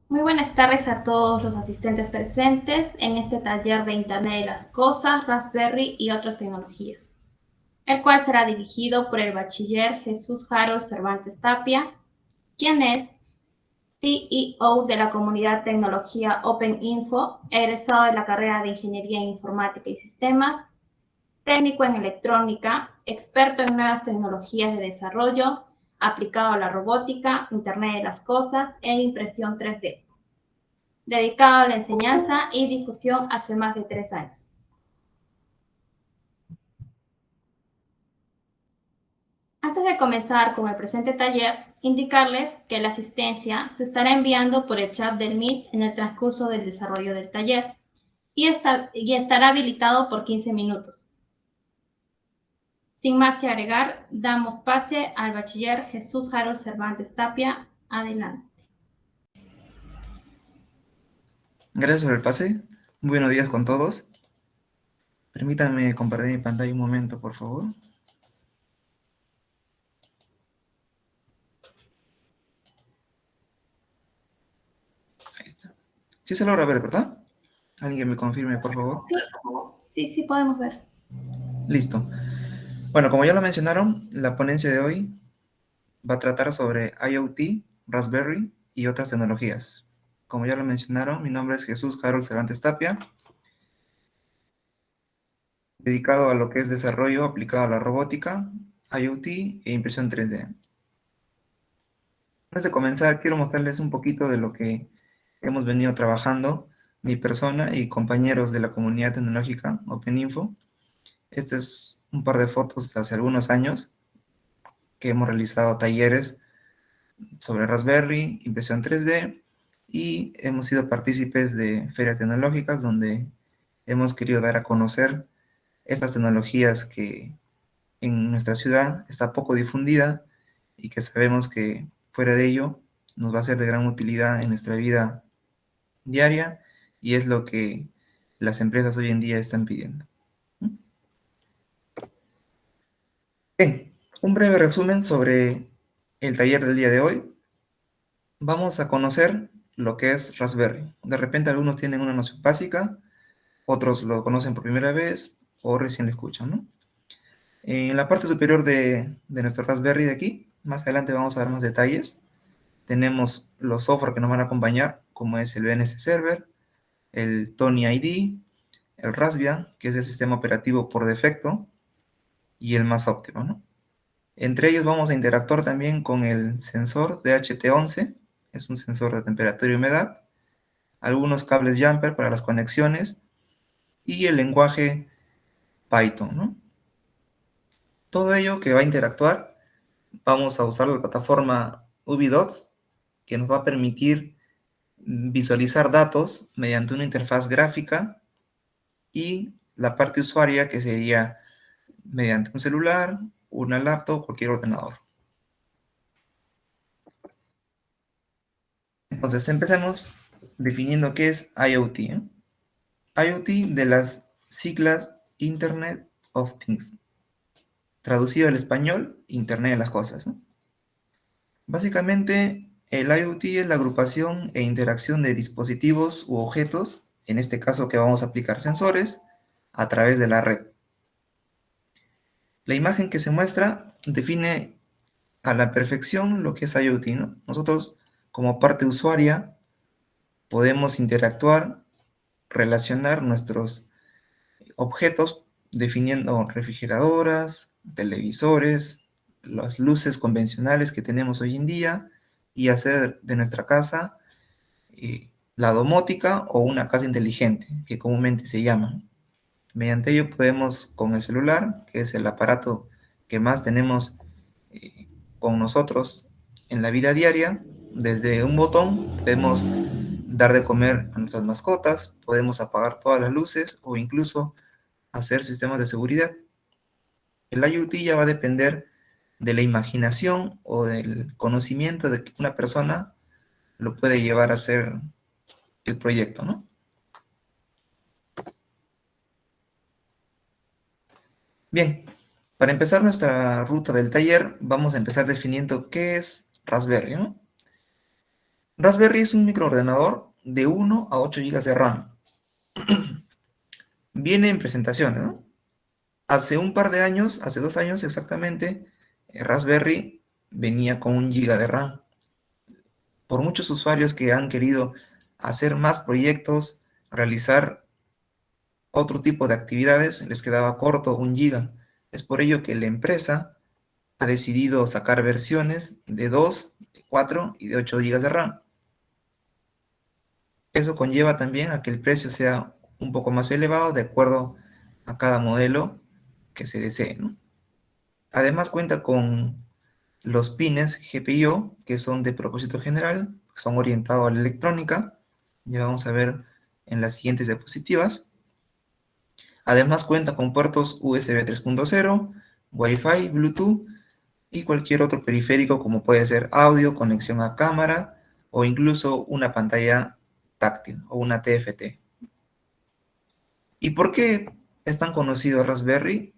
Muy buenas tardes a todos los asistentes presentes en este taller de Internet de las Cosas, Raspberry y otras tecnologías, el cual será dirigido por el bachiller Jesús Harold Cervantes Tapia, quien es CEO de la comunidad Tecnología Open Info, egresado de la carrera de Ingeniería en Informática y Sistemas, técnico en electrónica, experto en nuevas tecnologías de desarrollo, aplicado a la robótica, Internet de las Cosas e impresión 3D. Dedicado a la enseñanza y difusión hace más de 3 años. Antes de comenzar con el presente taller, indicarles que la asistencia se estará enviando por el chat del Meet en el transcurso del desarrollo del taller y estará habilitado por 15 minutos. Sin más que agregar, damos pase al bachiller Jesús Harold Cervantes Tapia. Adelante. Gracias por el pase. Muy buenos días con todos. Permítanme compartir mi pantalla un momento, por favor. Ahí está. Sí se logra ver, ¿verdad? Alguien que me confirme, por favor. Sí, podemos ver. Listo. Bueno, como ya lo mencionaron, la ponencia de hoy va a tratar sobre IoT, Raspberry y otras tecnologías. Como ya lo mencionaron, mi nombre es Jesús Harold Cervantes Tapia, dedicado a lo que es desarrollo aplicado a la robótica, IoT e impresión 3D. Antes de comenzar, quiero mostrarles un poquito de lo que hemos venido trabajando mi persona y compañeros de la comunidad tecnológica OpenInfo. Este es un par de fotos de hace algunos años que hemos realizado talleres sobre Raspberry, impresión 3D y hemos sido partícipes de ferias tecnológicas donde hemos querido dar a conocer estas tecnologías que en nuestra ciudad está poco difundida y que sabemos que fuera de ello nos va a ser de gran utilidad en nuestra vida diaria y es lo que las empresas hoy en día están pidiendo. Bien, un breve resumen sobre el taller del día de hoy. Vamos a conocer lo que es Raspberry. De repente algunos tienen una noción básica, otros lo conocen por primera vez o recién lo escuchan, ¿no? En la parte superior de nuestro Raspberry de aquí, más adelante vamos a ver más detalles. Tenemos los software que nos van a acompañar, como es el BNC Server, el Tony ID, el Raspbian, que es el sistema operativo por defecto, y el más óptimo, ¿no? Entre ellos vamos a interactuar también con el sensor DHT11, es un sensor de temperatura y humedad, algunos cables jumper para las conexiones y el lenguaje Python, ¿no? Todo ello que va a interactuar, vamos a usar la plataforma UbiDots, que nos va a permitir visualizar datos mediante una interfaz gráfica y la parte usuaria que sería mediante un celular, una laptop o cualquier ordenador. Entonces empecemos definiendo qué es IoT, ¿eh? IoT de las siglas Internet of Things. Traducido al español, Internet de las Cosas, ¿no? Básicamente, el IoT es la agrupación e interacción de dispositivos u objetos, en este caso que vamos a aplicar sensores, a través de la red. La imagen que se muestra define a la perfección lo que es IoT, ¿no? Nosotros, como parte usuaria, podemos interactuar, relacionar nuestros objetos definiendo refrigeradoras, televisores, las luces convencionales que tenemos hoy en día y hacer de nuestra casa la domótica o una casa inteligente, que comúnmente se llama. Mediante ello podemos con el celular, que es el aparato que más tenemos con nosotros en la vida diaria, desde un botón podemos dar de comer a nuestras mascotas, podemos apagar todas las luces o incluso hacer sistemas de seguridad. El IoT ya va a depender de la imaginación o del conocimiento de que una persona lo puede llevar a hacer el proyecto, ¿no? Bien, para empezar nuestra ruta del taller, vamos a empezar definiendo qué es Raspberry, ¿no? Raspberry es un microordenador de 1 a 8 GB de RAM. Viene en presentaciones, ¿no? Hace un par de años, hace 2 años exactamente, Raspberry venía con 1 GB de RAM. Por muchos usuarios que han querido hacer más proyectos, realizar otro tipo de actividades, les quedaba corto 1 GB. Es por ello que la empresa ha decidido sacar versiones de 2, de 4 y de 8 GB de RAM. Eso conlleva también a que el precio sea un poco más elevado de acuerdo a cada modelo que se desee, ¿no? Además cuenta con los pines GPIO, que son de propósito general, son orientados a la electrónica. Ya vamos a ver en las siguientes diapositivas. Además cuenta con puertos USB 3.0, Wi-Fi, Bluetooth y cualquier otro periférico como puede ser audio, conexión a cámara o incluso una pantalla táctil o una TFT. ¿Y por qué es tan conocido Raspberry?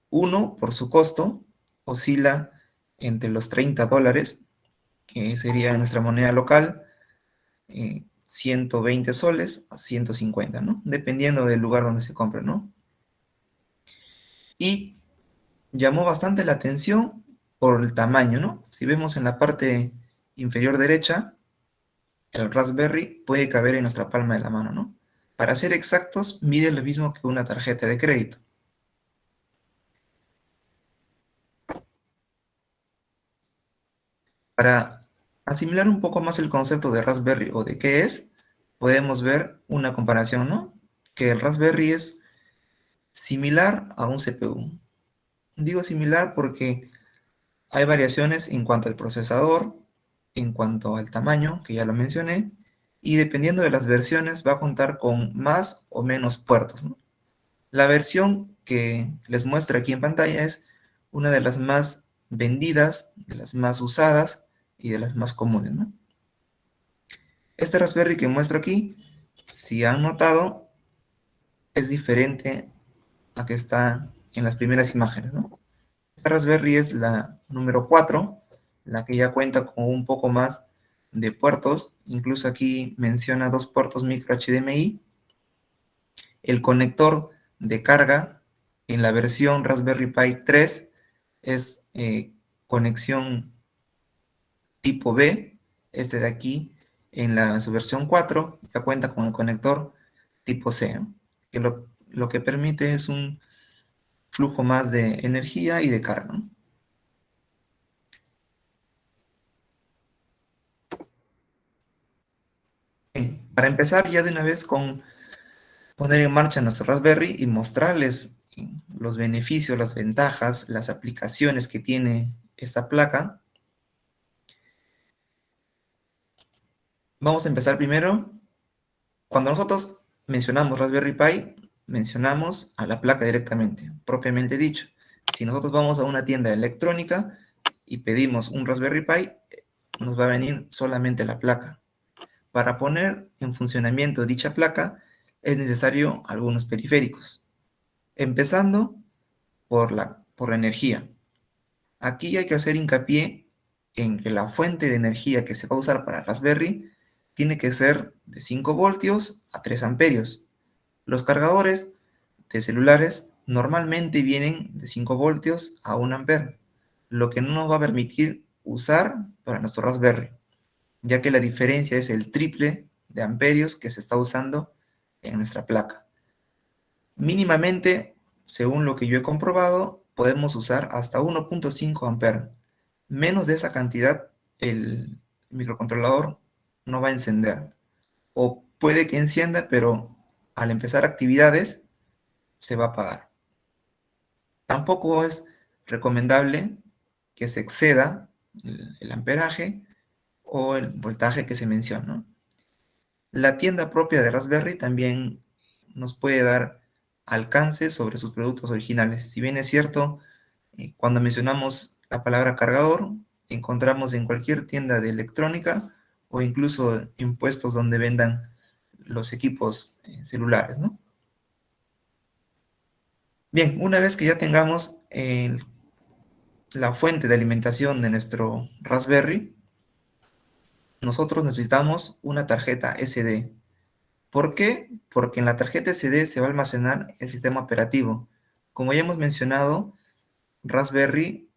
Uno, por su costo, oscila entre los $30, que sería nuestra moneda local, 120 soles a 150, ¿no? Dependiendo del lugar donde se compre, ¿no? Y llamó bastante la atención por el tamaño, ¿no? Si vemos en la parte inferior derecha, el Raspberry puede caber en nuestra palma de la mano, ¿no? Para ser exactos, mide lo mismo que una tarjeta de crédito. Para asimilar un poco más el concepto de Raspberry o de qué es, podemos ver una comparación, ¿no? Que el Raspberry es similar a un CPU. Digo similar porque hay variaciones en cuanto al procesador, en cuanto al tamaño, que ya lo mencioné, y dependiendo de las versiones va a contar con más o menos puertos, ¿no? La versión que les muestro aquí en pantalla es una de las más vendidas, de las más usadas y de las más comunes, ¿no? Este Raspberry que muestro aquí, si han notado, es diferente a que está en las primeras imágenes, ¿no? Esta Raspberry es la número 4, la que ya cuenta con un poco más de puertos. Incluso aquí menciona 2 puertos micro HDMI. El conector de carga en la versión Raspberry Pi 3 es conexión tipo B. Este de aquí, en su versión 4, ya cuenta con el conector tipo C, ¿no? Que lo que permite es un flujo más de energía y de carga, ¿no? Bien, para empezar ya de una vez con poner en marcha nuestro Raspberry y mostrarles los beneficios, las ventajas, las aplicaciones que tiene esta placa, vamos a empezar primero. Cuando nosotros mencionamos Raspberry Pi, mencionamos a la placa directamente, propiamente dicho. Si nosotros vamos a una tienda electrónica y pedimos un Raspberry Pi, nos va a venir solamente la placa. Para poner en funcionamiento dicha placa es necesario algunos periféricos, empezando por la energía. Aquí hay que hacer hincapié en que la fuente de energía que se va a usar para Raspberry tiene que ser de 5 voltios a 3 amperios. Los cargadores de celulares normalmente vienen de 5 voltios a 1 ampere, lo que no nos va a permitir usar para nuestro Raspberry, ya que la diferencia es el triple de amperios que se está usando en nuestra placa. Mínimamente, según lo que yo he comprobado, podemos usar hasta 1.5 ampere. Menos de esa cantidad, el microcontrolador no va a encender. O puede que encienda, pero al empezar actividades se va a apagar. Tampoco es recomendable que se exceda el amperaje o el voltaje que se menciona, ¿no? La tienda propia de Raspberry también nos puede dar alcance sobre sus productos originales. Si bien es cierto, cuando mencionamos la palabra cargador, encontramos en cualquier tienda de electrónica o incluso en puestos donde vendan los equipos celulares, ¿no? Bien, una vez que ya tengamos la fuente de alimentación de nuestro Raspberry, nosotros necesitamos una tarjeta SD. ¿Por qué? Porque en la tarjeta SD se va a almacenar el sistema operativo. Como ya hemos mencionado, Raspberry,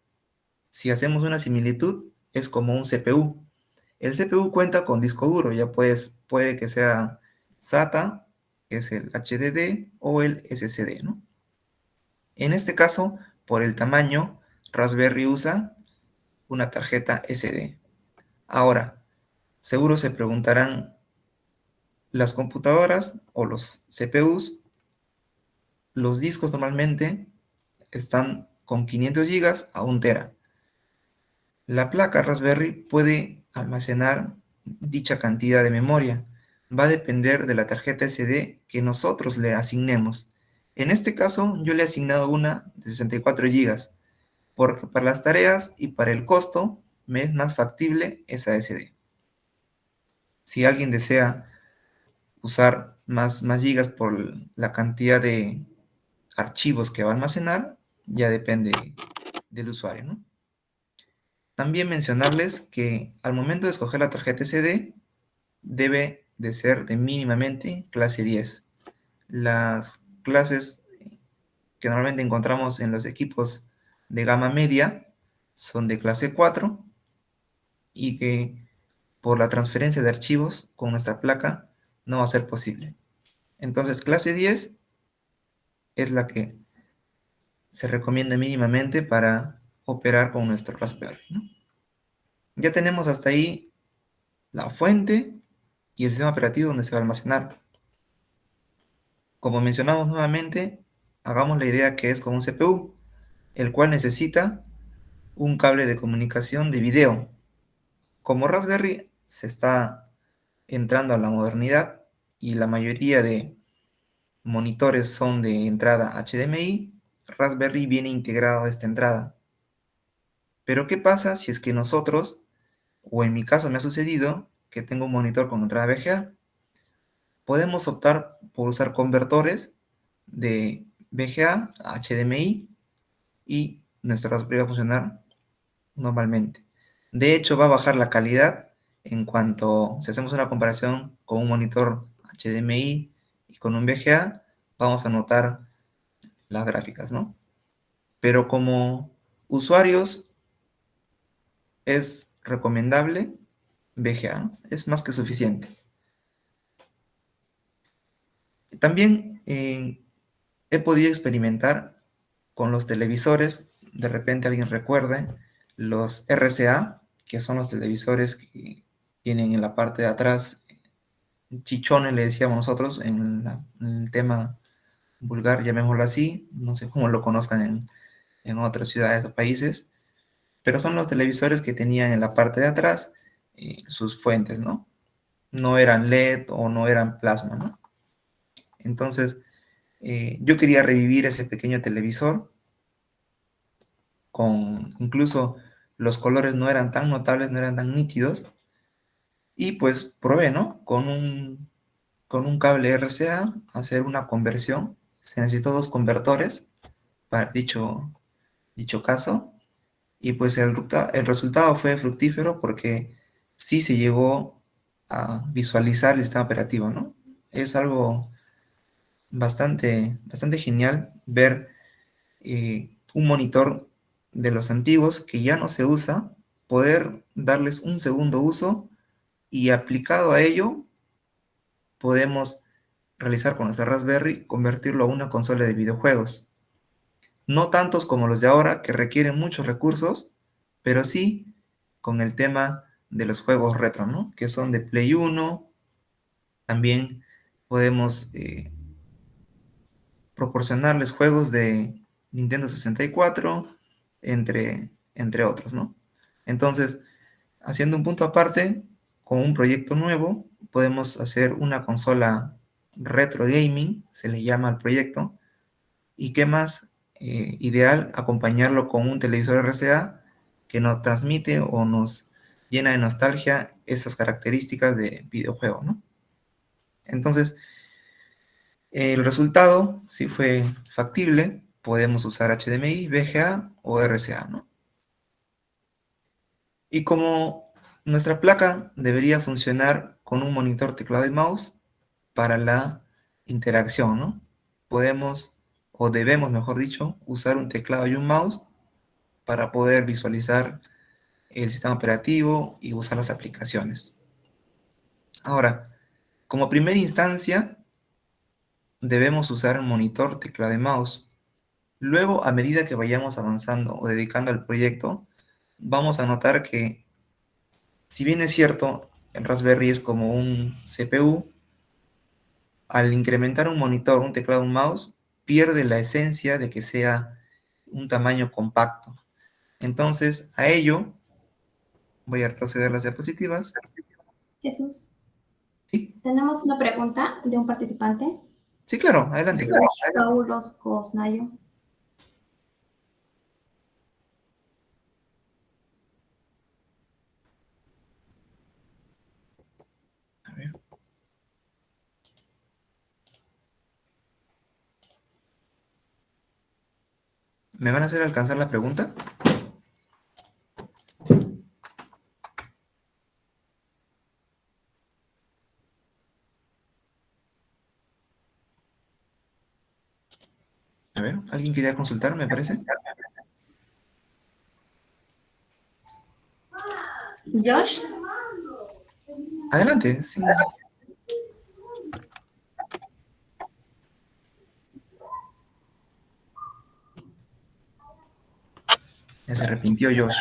si hacemos una similitud, es como un CPU. El CPU cuenta con disco duro, ya puede que sea SATA, que es el HDD, o el SSD, ¿no? En este caso, por el tamaño, Raspberry usa una tarjeta SD. Ahora, seguro se preguntarán, las computadoras o los CPUs, los discos normalmente están con 500 GB a 1 tera. La placa Raspberry puede almacenar dicha cantidad de memoria. Va a depender de la tarjeta SD que nosotros le asignemos. En este caso, yo le he asignado una de 64 GB, porque para las tareas y para el costo me es más factible esa SD. Si alguien desea usar más gigas por la cantidad de archivos que va a almacenar, ya depende del usuario, ¿no? También mencionarles que al momento de escoger la tarjeta SD, debe de ser de mínimamente clase 10. Las clases que normalmente encontramos en los equipos de gama media son de clase 4 y que por la transferencia de archivos con nuestra placa no va a ser posible. Entonces, clase 10 es la que se recomienda mínimamente para operar con nuestro Raspberry, ¿no? Ya tenemos hasta ahí la fuente y el sistema operativo donde se va a almacenar. Como mencionamos nuevamente, hagamos la idea que es con un CPU, el cual necesita un cable de comunicación de video. Como Raspberry se está entrando a la modernidad y la mayoría de monitores son de entrada HDMI, Raspberry viene integrado a esta entrada. Pero ¿qué pasa si es que nosotros, o en mi caso me ha sucedido, que tengo un monitor con entrada VGA? Podemos optar por usar convertores de VGA a HDMI y nuestro Raspberry va a funcionar normalmente. De hecho, va a bajar la calidad en cuanto, si hacemos una comparación con un monitor HDMI y con un VGA, vamos a notar las gráficas, ¿no? Pero como usuarios es recomendable VGA, ¿no? Es más que suficiente. También he podido experimentar con los televisores, de repente alguien recuerde, los RCA, que son los televisores que tienen en la parte de atrás, chichones le decíamos nosotros, en el tema vulgar, llamémoslo así, no sé cómo lo conozcan en otras ciudades o países, pero son los televisores que tenían en la parte de atrás sus fuentes, ¿no? No eran LED o no eran plasma, ¿no? Entonces, yo quería revivir ese pequeño televisor con incluso los colores no eran tan notables, no eran tan nítidos, y pues probé, ¿no? Con un cable RCA hacer una conversión. Se necesitó dos convertores para dicho caso, y pues el resultado fue fructífero porque sí se llegó a visualizar el sistema operativo, ¿no? Es algo bastante genial ver un monitor de los antiguos que ya no se usa, poder darles un segundo uso y aplicado a ello podemos realizar con nuestra Raspberry, convertirlo a una consola de videojuegos. No tantos como los de ahora que requieren muchos recursos, pero sí con el tema de los juegos retro, ¿no? Que son de Play 1. También podemos proporcionarles juegos de Nintendo 64, entre otros, ¿no? Entonces, haciendo un punto aparte, con un proyecto nuevo, podemos hacer una consola retro gaming, se le llama al proyecto, y qué más ideal acompañarlo con un televisor RCA que nos transmite o nos llena de nostalgia esas características de videojuego, ¿no? Entonces, el resultado, si fue factible, podemos usar HDMI, VGA o RCA, ¿no? Y como Nuestra placa debería funcionar con un monitor, teclado y mouse para la interacción, ¿no? Podemos, o debemos, mejor dicho, usar un teclado y un mouse para poder visualizar el sistema operativo y usar las aplicaciones. Ahora, como primera instancia, debemos usar un monitor, teclado y mouse. Luego, a medida que vayamos avanzando o dedicando al proyecto, vamos a notar que, si bien es cierto, el Raspberry es como un CPU, al incrementar un monitor, un teclado, un mouse, pierde la esencia de que sea un tamaño compacto. Entonces, a ello, voy a retroceder las diapositivas. Jesús, Sí, tenemos una pregunta de un participante. sí, claro, adelante. Josh Paulos Cosnayo. A ver. ¿Me van a hacer alcanzar la pregunta? A ver, ¿alguien quería consultar, me parece? Josh, Adelante, sí. Ya se arrepintió Josh.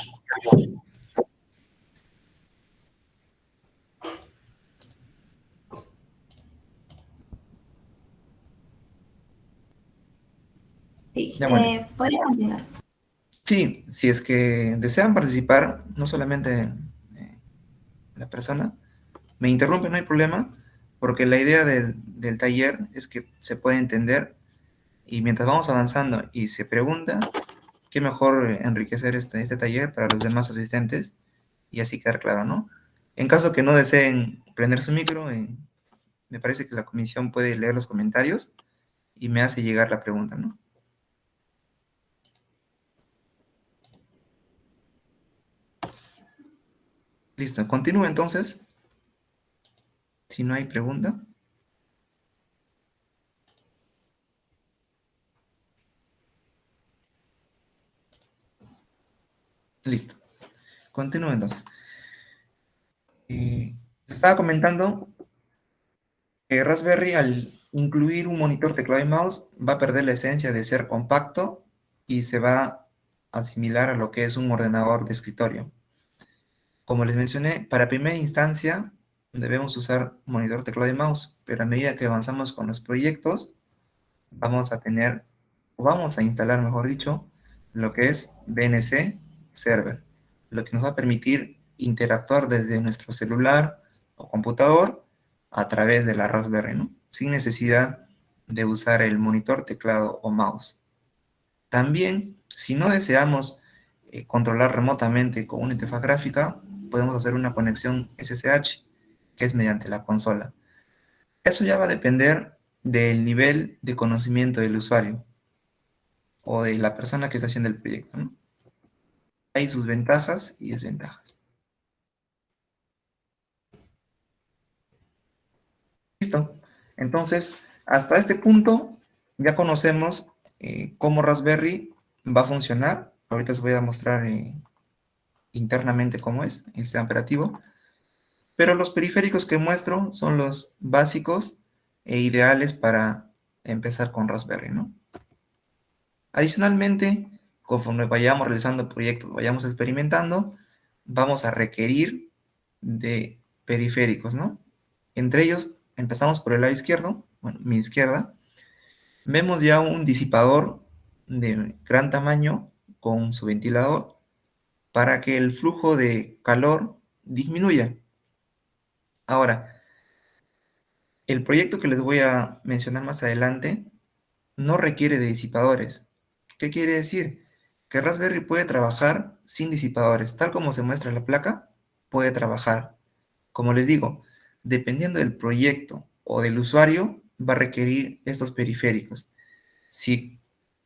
sí, Ya bueno. podría continuar. Sí, si es que desean participar, no solamente la persona, me interrumpe, no hay problema, porque la idea del taller es que se pueda entender y mientras vamos avanzando y se pregunta, qué mejor enriquecer este taller para los demás asistentes y así quedar claro, ¿no? En caso que no deseen prender su micro, me parece que la comisión puede leer los comentarios y me hace llegar la pregunta, ¿no? Listo, continúo entonces, si no hay pregunta. Listo, continúo entonces. Estaba comentando que Raspberry, al incluir un monitor, teclado y mouse, va a perder la esencia de ser compacto y se va a asimilar a lo que es un ordenador de escritorio. Como les mencioné, para primera instancia debemos usar monitor, teclado y mouse, pero a medida que avanzamos con los proyectos, vamos a tener, o vamos a instalar, mejor dicho, lo que es BNC Server, lo que nos va a permitir interactuar desde nuestro celular o computador a través de la Raspberry, ¿no? Sin necesidad de usar el monitor, teclado o mouse. También, si no deseamos controlar remotamente con una interfaz gráfica, podemos hacer una conexión SSH, que es mediante la consola. Eso ya va a depender del nivel de conocimiento del usuario o de la persona que está haciendo el proyecto, ¿no? Hay sus ventajas y desventajas. Listo. Entonces, hasta este punto ya conocemos cómo Raspberry va a funcionar. Ahorita os voy a mostrar internamente cómo es el sistema operativo. Pero los periféricos que muestro son los básicos e ideales para empezar con Raspberry, ¿no? Adicionalmente, conforme vayamos realizando proyectos, vayamos experimentando, vamos a requerir de periféricos, ¿no? Entre ellos, empezamos por el lado izquierdo, bueno, mi izquierda, vemos ya un disipador de gran tamaño con su ventilador para que el flujo de calor disminuya. Ahora, el proyecto que les voy a mencionar más adelante no requiere de disipadores. ¿Qué quiere decir? Que Raspberry puede trabajar sin disipadores, tal como se muestra en la placa, puede trabajar. Como les digo, dependiendo del proyecto o del usuario, va a requerir estos periféricos. Si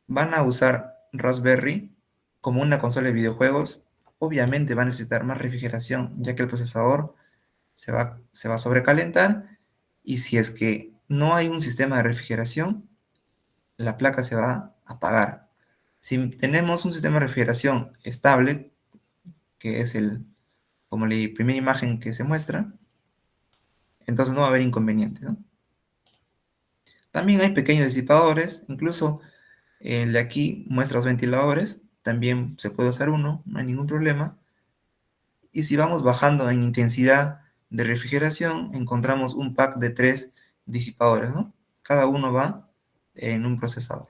van a usar Raspberry como una consola de videojuegos, obviamente va a necesitar más refrigeración, ya que el procesador se va a sobrecalentar, y si es que no hay un sistema de refrigeración, la placa se va a apagar. Si tenemos un sistema de refrigeración estable, que es como la primera imagen que se muestra, entonces no va a haber inconveniente, ¿no? También hay pequeños disipadores, incluso el de aquí muestra los ventiladores, también se puede usar uno, no hay ningún problema. Y si vamos bajando en intensidad de refrigeración, encontramos un pack de 3 disipadores, ¿no? Cada uno va en un procesador.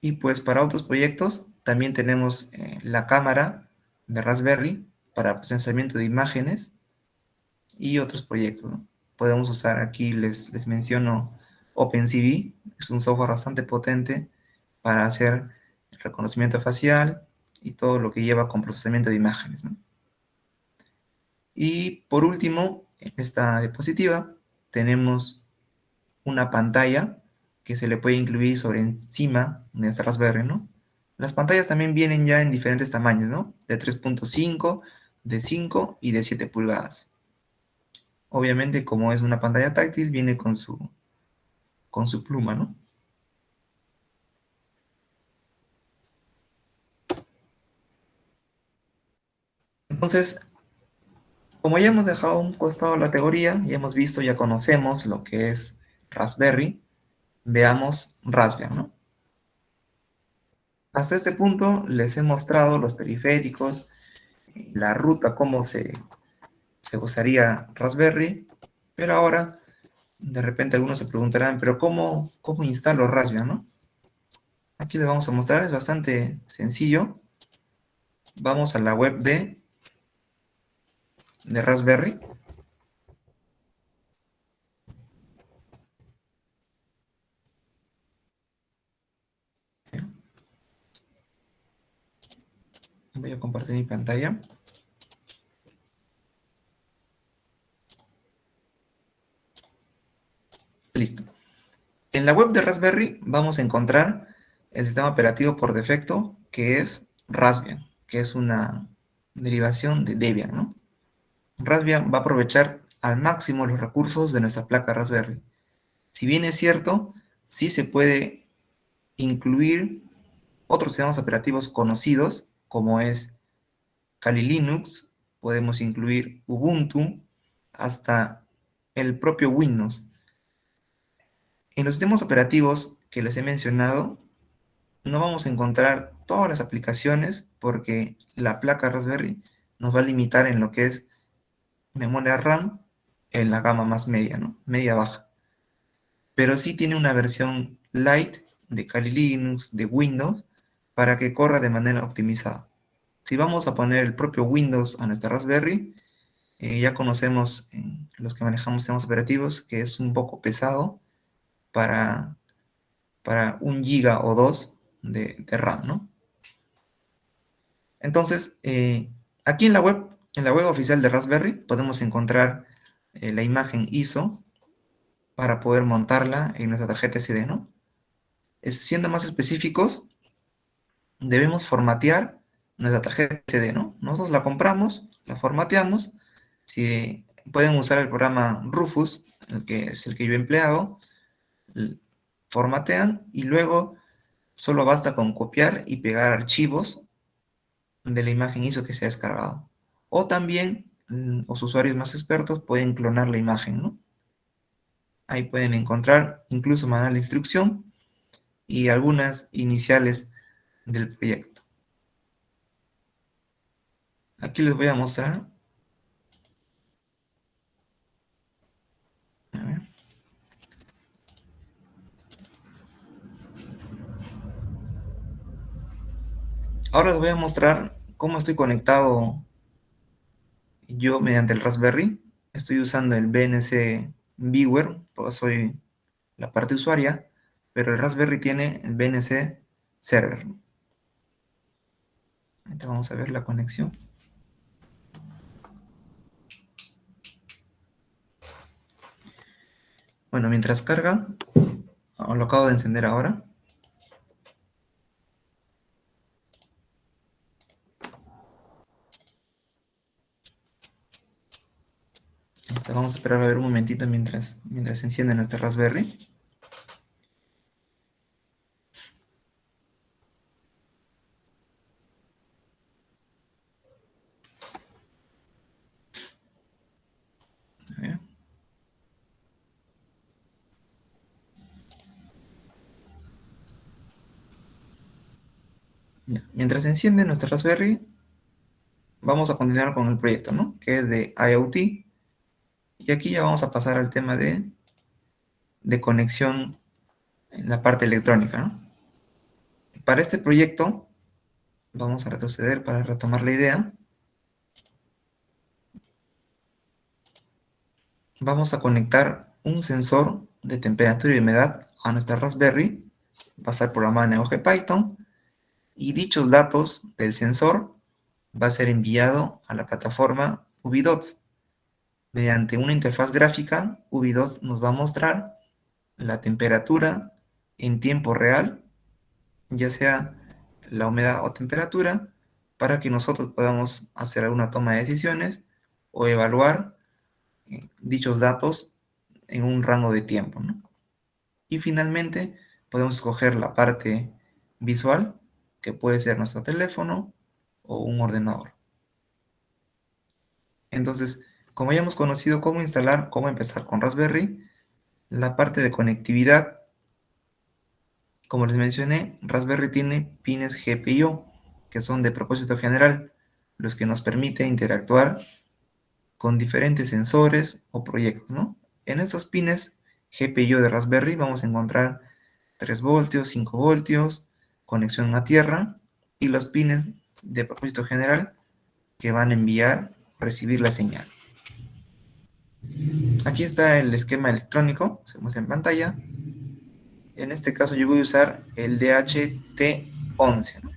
Y pues para otros proyectos también tenemos la cámara de Raspberry para procesamiento de imágenes y otros proyectos, ¿no? Podemos usar aquí, les menciono OpenCV, es un software bastante potente para hacer el reconocimiento facial y todo lo que lleva con procesamiento de imágenes, ¿no? Y por último, en esta diapositiva tenemos una pantalla que se le puede incluir sobre encima de esta Raspberry, ¿no? Las pantallas también vienen ya en diferentes tamaños, ¿no? De 3.5, de 5 y de 7 pulgadas. Obviamente, como es una pantalla táctil, viene con su pluma, ¿no? Entonces, como ya hemos dejado a un costado la teoría, ya hemos visto, ya conocemos lo que es Raspberry, veamos Raspbian, ¿no? Hasta este punto les he mostrado los periféricos, la ruta, cómo se usaría Raspberry, pero ahora de repente algunos se preguntarán, pero ¿cómo instalo Raspbian, no? Aquí les vamos a mostrar, es bastante sencillo. Vamos a la web de Raspberry. Voy a compartir mi pantalla. Listo. En la web de Raspberry vamos a encontrar el sistema operativo por defecto, que es Raspbian, que es una derivación de Debian, ¿no? Raspbian va a aprovechar al máximo los recursos de nuestra placa Raspberry. Si bien es cierto, sí se puede incluir otros sistemas operativos conocidos, como es Kali Linux, podemos incluir Ubuntu, hasta el propio Windows. En los sistemas operativos que les he mencionado, no vamos a encontrar todas las aplicaciones porque la placa Raspberry nos va a limitar en lo que es memoria RAM en la gama más media, ¿no? Media baja. Pero sí tiene una versión light de Kali Linux, de Windows, para que corra de manera optimizada. Si vamos a poner el propio Windows a nuestra Raspberry, ya conocemos los que manejamos sistemas operativos que es un poco pesado para, para 1 GB o 2 de RAM, ¿no? Entonces, aquí en la web oficial de Raspberry, podemos encontrar la imagen ISO para poder montarla en nuestra tarjeta SD, ¿no? Siendo más específicos, debemos formatear nuestra tarjeta SD, ¿no? Nosotros la compramos, la formateamos. Si pueden usar el programa Rufus, el que es el que yo he empleado, formatean y luego solo basta con copiar y pegar archivos de la imagen ISO que se ha descargado. O también los usuarios más expertos pueden clonar la imagen, ¿no? Ahí pueden encontrar incluso manual de instrucción y algunas iniciales del proyecto. Aquí les voy a mostrar. A ver. Ahora les voy a mostrar cómo estoy conectado yo mediante el Raspberry. Estoy usando el BNC Viewer, porque soy la parte usuaria, pero el Raspberry tiene el BNC Server. Ahorita vamos a ver la conexión. Bueno, mientras carga, lo acabo de encender ahora. Vamos a esperar a ver un momentito mientras se enciende nuestra Raspberry. A ver. Ya. Mientras se enciende nuestra Raspberry, vamos a continuar con el proyecto, ¿no? Que es de IoT. Y aquí ya vamos a pasar al tema de conexión en la parte electrónica, ¿no? Para este proyecto, vamos a retroceder para retomar la idea. Vamos a conectar un sensor de temperatura y humedad a nuestra Raspberry, va a estar programado en Lenguaje Python, y dichos datos del sensor va a ser enviado a la plataforma UbiDots. Mediante una interfaz gráfica, UbiDots nos va a mostrar la temperatura en tiempo real, ya sea la humedad o temperatura, para que nosotros podamos hacer alguna toma de decisiones o evaluar dichos datos en un rango de tiempo, ¿no? Y finalmente podemos escoger la parte visual, que puede ser nuestro teléfono o un ordenador. Entonces, como ya hemos conocido cómo instalar, cómo empezar con Raspberry, la parte de conectividad, como les mencioné, Raspberry tiene pines GPIO, que son de propósito general, los que nos permite interactuar con diferentes sensores o proyectos, ¿no? En estos pines GPIO de Raspberry vamos a encontrar 3 voltios, 5 voltios, conexión a tierra, y los pines de propósito general que van a enviar o recibir la señal. Aquí está el esquema electrónico, se muestra en pantalla. En este caso yo voy a usar el DHT11, ¿no?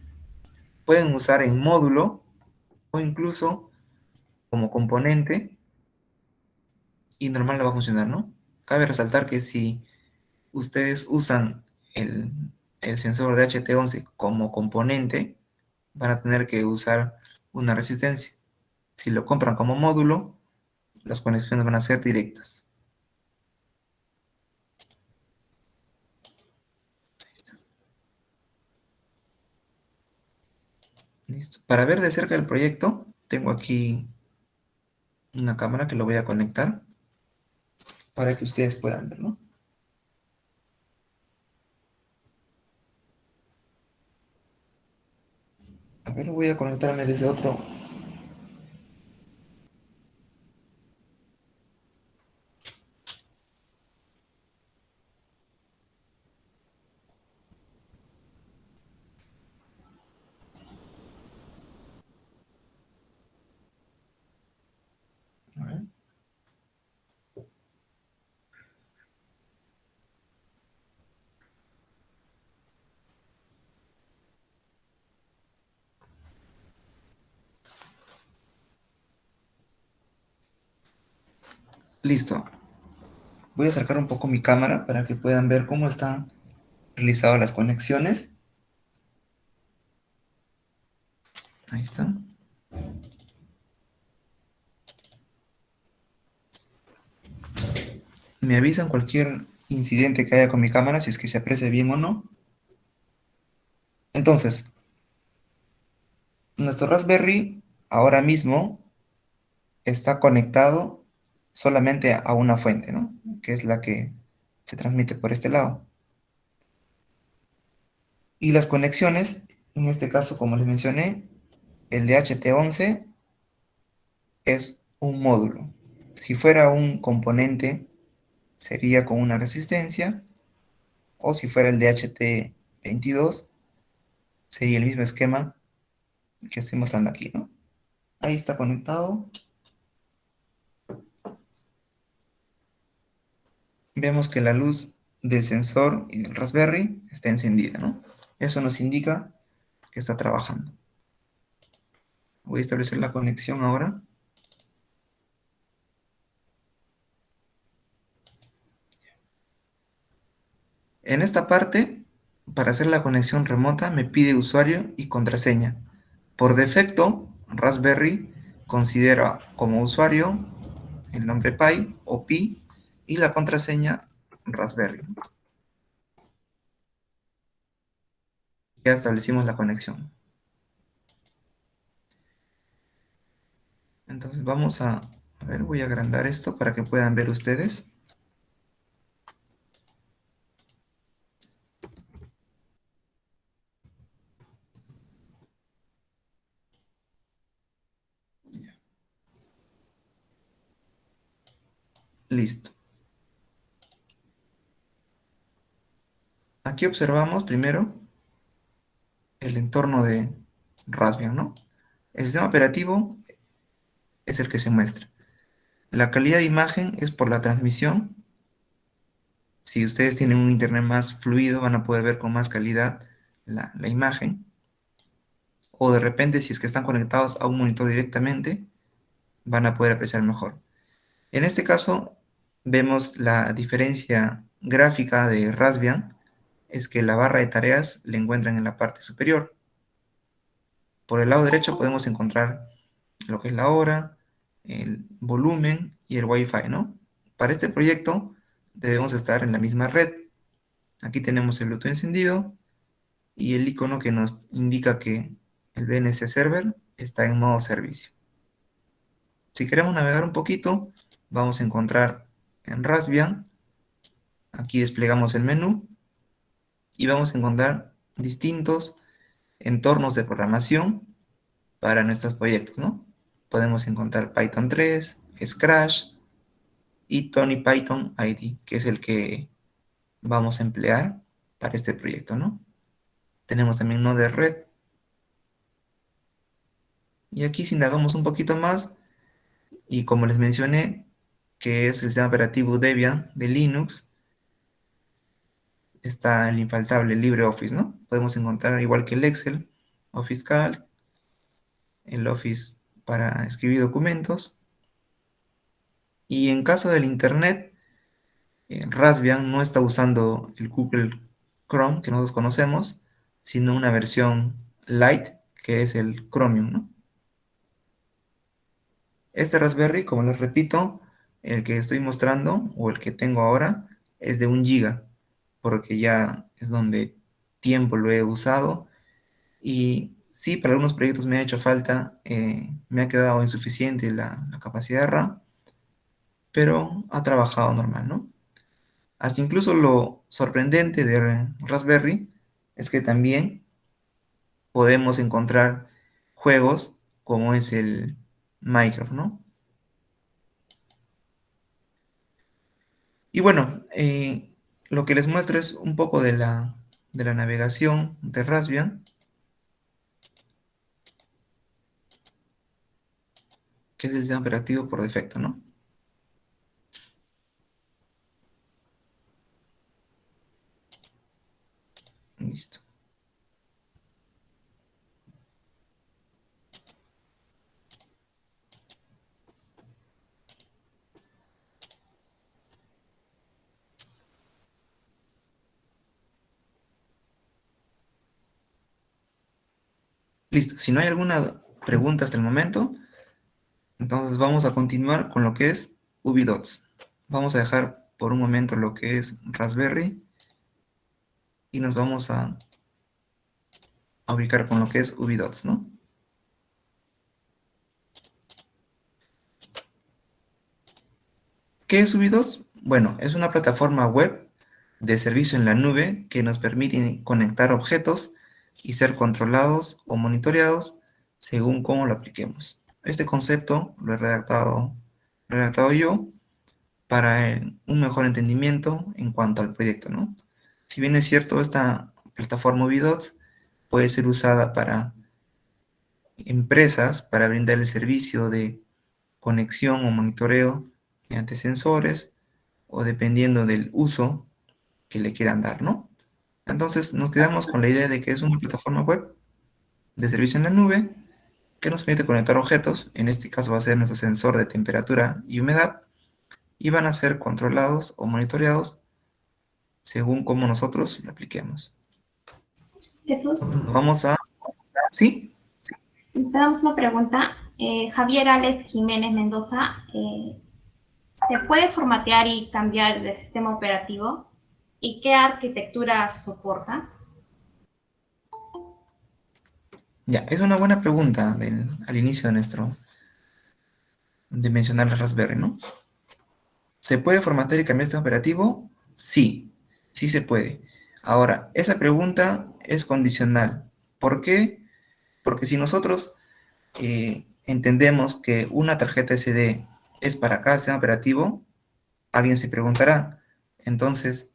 Pueden usar en módulo o incluso como componente y normal le va a funcionar, ¿no? Cabe resaltar que si ustedes usan el sensor DHT11 como componente, van a tener que usar una resistencia. Si lo compran como módulo, las conexiones van a ser directas. Ahí está. Listo. Para ver de cerca el proyecto, tengo aquí una cámara que lo voy a conectar para que ustedes puedan verlo. A ver, voy a conectarme desde otro. A ver. Listo. Voy a acercar un poco mi cámara para que puedan ver cómo están realizadas las conexiones. Ahí está. Me avisan cualquier incidente que haya con mi cámara, si es que se aprecia bien o no. Entonces, nuestro Raspberry ahora mismo está conectado solamente a una fuente, ¿no? Que es la que se transmite por este lado. Y las conexiones, en este caso, como les mencioné, el DHT11 es un módulo. Si fuera un componente, sería con una resistencia, o si fuera el DHT22, sería el mismo esquema que estoy mostrando aquí, ¿no? Ahí está conectado. Vemos que la luz del sensor y del Raspberry está encendida, ¿no? Eso nos indica que está trabajando. Voy a establecer la conexión ahora. En esta parte, para hacer la conexión remota, me pide usuario y contraseña. Por defecto, Raspberry considera como usuario el nombre Pi o Pi y la contraseña Raspberry. Ya establecimos la conexión. Entonces vamos a ver, voy a agrandar esto para que puedan ver ustedes. Listo. Aquí observamos primero el entorno de Raspbian, ¿no? El sistema operativo es el que se muestra. La calidad de imagen es por la transmisión. Si ustedes tienen un internet más fluido, van a poder ver con más calidad la imagen. O de repente, si es que están conectados a un monitor directamente, van a poder apreciar mejor. En este caso, vemos la diferencia gráfica de Raspbian, es que la barra de tareas la encuentran en la parte superior. Por el lado derecho podemos encontrar lo que es la hora, el volumen y el Wi-Fi, ¿no? Para este proyecto debemos estar en la misma red. Aquí tenemos el Bluetooth encendido y el icono que nos indica que el BNC Server está en modo servicio. Si queremos navegar un poquito, vamos a encontrar en Raspbian, aquí desplegamos el menú y vamos a encontrar distintos entornos de programación para nuestros proyectos, ¿no? Podemos encontrar Python 3, Scratch y Tony Python ID, que es el que vamos a emplear para este proyecto, ¿no? Tenemos también Node Red. Y aquí si indagamos un poquito más, y como les mencioné, que es el sistema operativo Debian de Linux, está el infaltable LibreOffice, ¿no? Podemos encontrar igual que el Excel, Office Calc, el Office para escribir documentos. Y en caso del Internet, Raspbian no está usando el Google Chrome que nosotros conocemos, sino una versión Lite, que es el Chromium, ¿no? Este Raspberry, como les repito, el que estoy mostrando o el que tengo ahora es de 1 GB, porque ya es donde tiempo lo he usado y sí, para algunos proyectos me ha hecho falta, me ha quedado insuficiente la capacidad de RAM, pero ha trabajado normal, ¿no? Hasta incluso lo sorprendente de Raspberry es que también podemos encontrar juegos como es el Minecraft, ¿no? Y bueno, lo que les muestro es un poco de la navegación de Raspbian, que es el sistema operativo por defecto, ¿no? Listo. Listo. Si no hay alguna pregunta hasta el momento, entonces vamos a continuar con lo que es UbiDots. Vamos a dejar por un momento lo que es Raspberry y nos vamos a ubicar con lo que es UbiDots, ¿no? ¿Qué es UbiDots? Bueno, es una plataforma web de servicio en la nube que nos permite conectar objetos y ser controlados o monitoreados según cómo lo apliquemos. Este concepto lo he redactado yo para un mejor entendimiento en cuanto al proyecto, ¿no? Si bien es cierto, esta plataforma UbiDots puede ser usada para empresas para brindar el servicio de conexión o monitoreo mediante sensores o dependiendo del uso que le quieran dar, ¿no? Entonces nos quedamos con la idea de que es una plataforma web de servicio en la nube que nos permite conectar objetos, en este caso va a ser nuestro sensor de temperatura y humedad, y van a ser controlados o monitoreados según cómo nosotros lo apliquemos. Jesús, Entonces, vamos a... ¿Sí? tenemos una pregunta. Javier Alex Jiménez Mendoza ¿Se puede formatear y cambiar de sistema operativo? ¿Y qué arquitectura soporta? Ya, es una buena pregunta al inicio de mencionar la Raspberry, ¿no? ¿Se puede formatear y cambiar el sistema operativo? Sí, sí se puede. Ahora, esa pregunta es condicional. ¿Por qué? Porque si nosotros entendemos que una tarjeta SD es para cada sistema operativo, alguien se preguntará, entonces,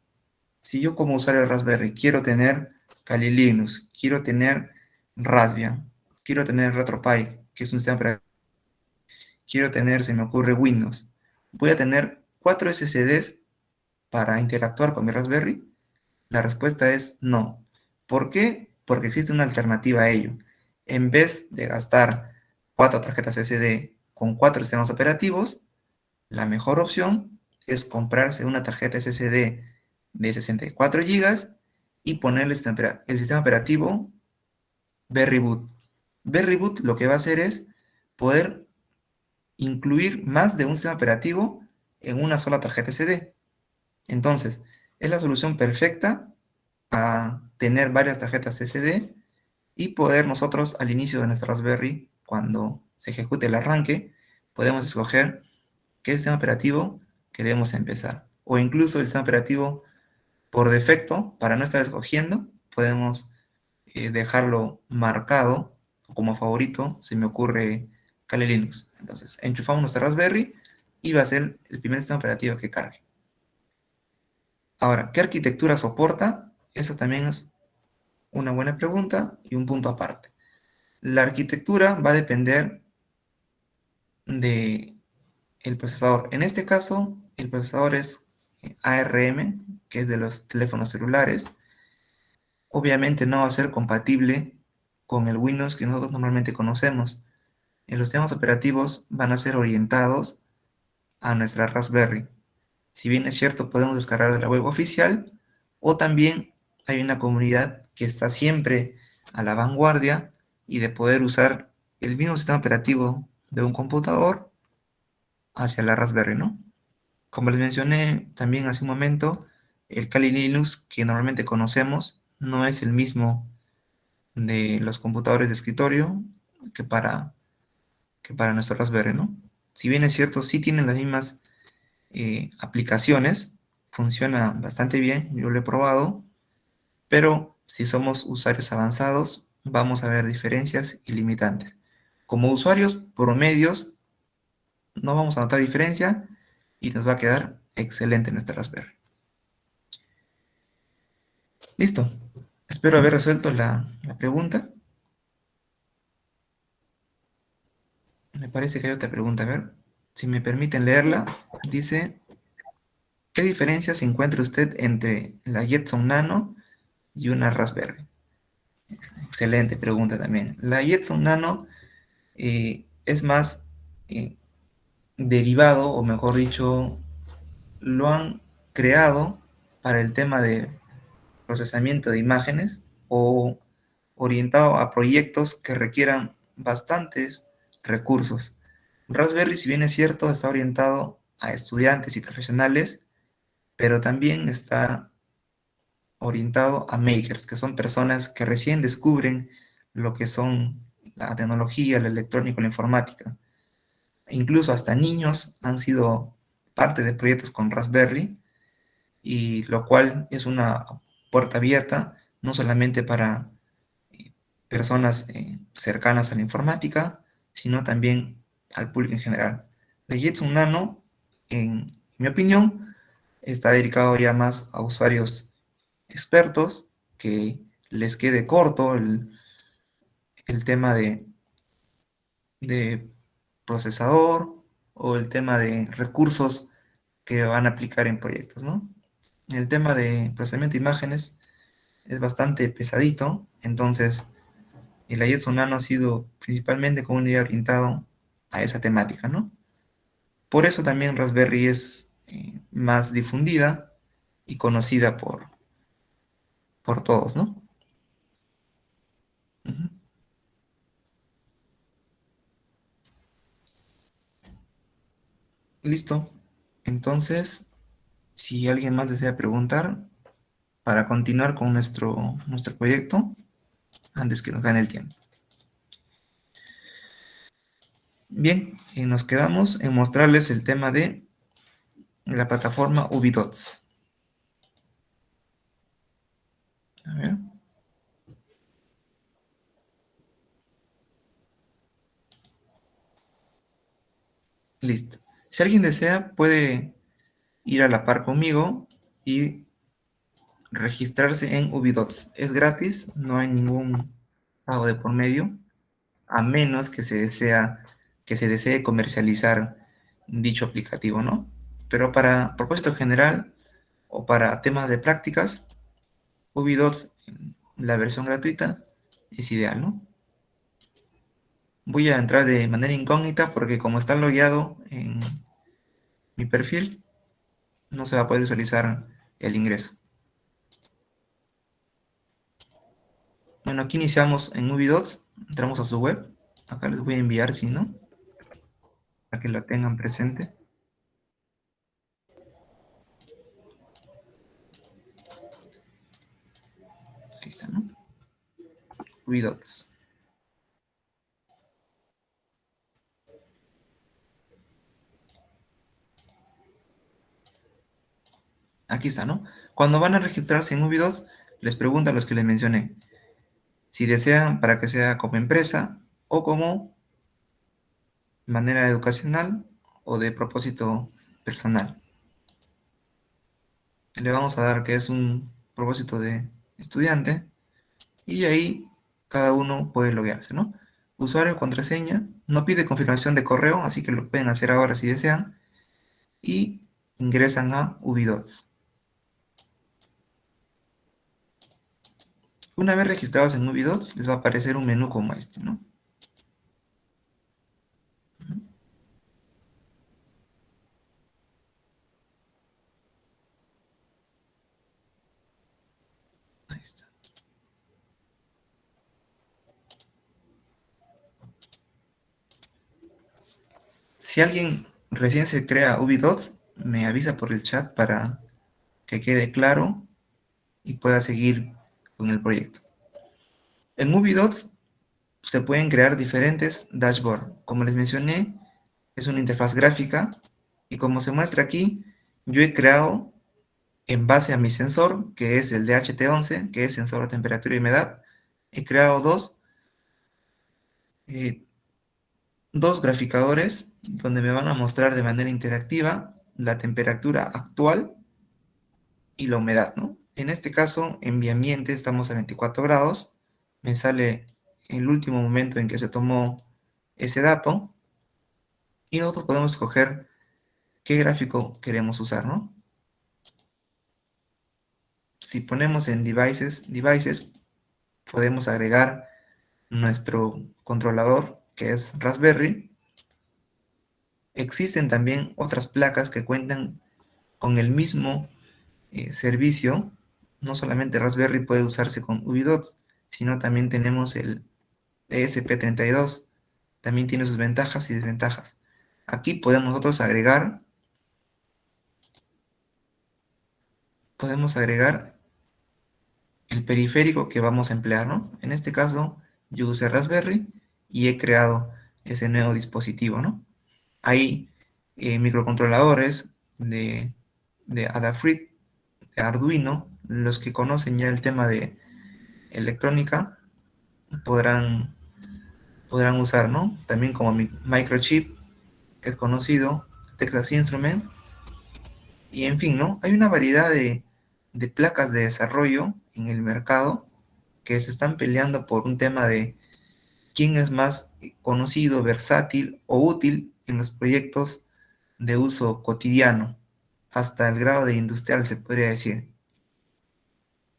si yo como usuario de Raspberry quiero tener Kali Linux, quiero tener Raspbian, quiero tener RetroPie, que es un sistema operativo, quiero tener, se me ocurre, Windows, ¿voy a tener 4 SSDs para interactuar con mi Raspberry? La respuesta es no. ¿Por qué? Porque existe una alternativa a ello. En vez de gastar 4 tarjetas SD con 4 sistemas operativos, la mejor opción es comprarse una tarjeta SSD de 64 GB y ponerle el sistema operativo Berryboot. Berryboot lo que va a hacer es poder incluir más de un sistema operativo en una sola tarjeta SD. Entonces, es la solución perfecta a tener varias tarjetas SD y poder nosotros al inicio de nuestra Raspberry, cuando se ejecute el arranque, podemos escoger qué sistema operativo queremos empezar. O incluso el sistema operativo por defecto, para no estar escogiendo, podemos dejarlo marcado como favorito, se me ocurre Kali Linux. Entonces, enchufamos nuestra Raspberry y va a ser el primer sistema operativo que cargue. Ahora, ¿qué arquitectura soporta? Esa también es una buena pregunta y un punto aparte. La arquitectura va a depender de el procesador. En este caso, el procesador es ARM, que es de los teléfonos celulares. Obviamente no va a ser compatible con el Windows que nosotros normalmente conocemos. Los sistemas operativos van a ser orientados a nuestra Raspberry. Si bien es cierto, podemos descargar de la web oficial, o también hay una comunidad que está siempre a la vanguardia y de poder usar el mismo sistema operativo de un computador hacia la Raspberry, ¿no? Como les mencioné también hace un momento, el Kali Linux que normalmente conocemos no es el mismo de los computadores de escritorio que para, que para nuestro Raspberry, ¿no? Si bien es cierto, sí tienen las mismas aplicaciones, funciona bastante bien, yo lo he probado, pero si somos usuarios avanzados, vamos a ver diferencias y limitantes. Como usuarios promedios, no vamos a notar diferencia y nos va a quedar excelente nuestra Raspberry. Listo. Espero haber resuelto la pregunta. Me parece que hay otra pregunta. A ver, si me permiten leerla. Dice, ¿qué diferencia se encuentra usted entre la Jetson Nano y una Raspberry? Excelente pregunta también. La Jetson Nano es más eh, derivado, o mejor dicho, lo han creado para el tema de procesamiento de imágenes o orientado a proyectos que requieran bastantes recursos. Raspberry, si bien es cierto, está orientado a estudiantes y profesionales, pero también está orientado a makers, que son personas que recién descubren lo que son la tecnología, la electrónica, la informática. Incluso hasta niños han sido parte de proyectos con Raspberry, y lo cual es una puerta abierta no solamente para personas cercanas a la informática, sino también al público en general. La Jetson Nano, en mi opinión, está dedicado ya más a usuarios expertos que les quede corto el tema de procesador o el tema de recursos que van a aplicar en proyectos, ¿no? El tema de procesamiento de imágenes es bastante pesadito, entonces el Jetson Nano ha sido principalmente como un idea orientado a esa temática, ¿no? Por eso también Raspberry es más difundida y conocida por todos, ¿no? Ujú. Listo. Entonces, si alguien más desea preguntar, para continuar con nuestro proyecto, antes que nos gane el tiempo. Bien, nos quedamos en mostrarles el tema de la plataforma Ubidots. A ver. Listo. Si alguien desea, puede ir a la par conmigo y registrarse en Ubidots. Es gratis, no hay ningún pago de por medio, a menos que se desee comercializar dicho aplicativo, ¿no? Pero para propósito general o para temas de prácticas, Ubidots, la versión gratuita, es ideal, ¿no? Voy a entrar de manera incógnita porque como está logueado en mi perfil, no se va a poder visualizar el ingreso. Bueno, aquí iniciamos en Ubidots, entramos a su web. Acá les voy a enviar, si no, para que la tengan presente. Ahí está, ¿no? Ubidots. Aquí está, ¿no? Cuando van a registrarse en Ubidots, les pregunto a los que les mencioné si desean para que sea como empresa o como manera educacional o de propósito personal. Le vamos a dar que es un propósito de estudiante y ahí cada uno puede loguearse, ¿no? Usuario, contraseña, no pide confirmación de correo, así que lo pueden hacer ahora si desean y ingresan a Ubidots. Una vez registrados en Ubidots, les va a aparecer un menú como este, ¿no? Ahí está. Si alguien recién se crea Ubidots, me avisa por el chat para que quede claro y pueda seguir con el proyecto. En Ubidots se pueden crear diferentes dashboards. Como les mencioné, es una interfaz gráfica y como se muestra aquí, yo he creado en base a mi sensor, que es el DHT11, que es sensor de temperatura y humedad, he creado eh, dos graficadores donde me van a mostrar de manera interactiva la temperatura actual y la humedad, ¿no? En este caso, en mi ambiente estamos a 24 grados, me sale el último momento en que se tomó ese dato y nosotros podemos escoger qué gráfico queremos usar, ¿no? Si ponemos en devices, podemos agregar nuestro controlador, que es Raspberry. Existen también otras placas que cuentan con el mismo servicio. No solamente Raspberry puede usarse con Ubidots, sino también tenemos el ESP32. También tiene sus ventajas y desventajas. Aquí podemos agregar el periférico que vamos a emplear, ¿no? En este caso, yo usé Raspberry y he creado ese nuevo dispositivo, ¿no? Hay microcontroladores de Adafruit, de Arduino. Los que conocen ya el tema de electrónica podrán, podrán usar, ¿no? También como Microchip, que es conocido, Texas Instruments, y en fin, ¿no? Hay una variedad de placas de desarrollo en el mercado que se están peleando por un tema de quién es más conocido, versátil o útil en los proyectos de uso cotidiano, hasta el grado de industrial se podría decir.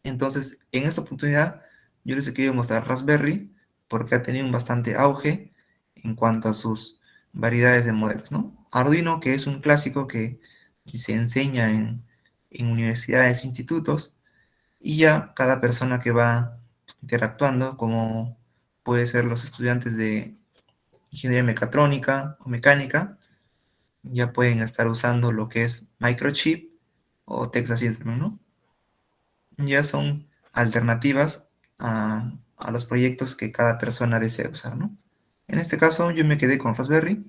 Entonces, en esta oportunidad, yo les he querido mostrar Raspberry porque ha tenido un bastante auge en cuanto a sus variedades de modelos, ¿no? Arduino, que es un clásico que se enseña en universidades e institutos, y ya cada persona que va interactuando, como puede ser los estudiantes de ingeniería mecatrónica o mecánica, ya pueden estar usando lo que es Microchip o Texas Instruments, ¿no? Ya son alternativas a los proyectos que cada persona desea usar, ¿no? En este caso yo me quedé con Raspberry,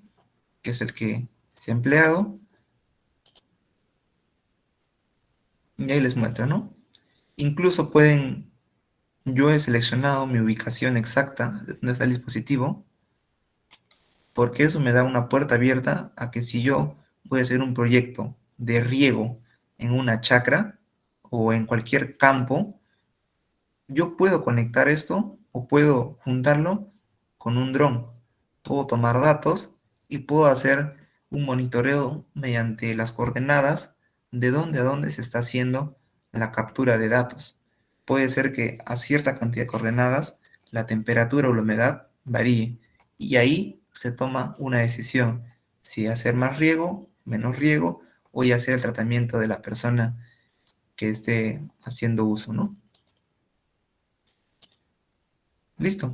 que es el que se ha empleado, y ahí les muestra, ¿no? Incluso pueden, yo he seleccionado mi ubicación exacta de donde está el dispositivo, porque eso me da una puerta abierta a que si yo voy a hacer un proyecto de riego en una chacra o en cualquier campo, yo puedo conectar esto o puedo juntarlo con un dron. Puedo tomar datos y puedo hacer un monitoreo mediante las coordenadas de dónde a dónde se está haciendo la captura de datos. Puede ser que a cierta cantidad de coordenadas la temperatura o la humedad varíe y ahí se toma una decisión si hacer más riego, menos riego o ya hacer el tratamiento de la persona que esté haciendo uso, ¿no? Listo.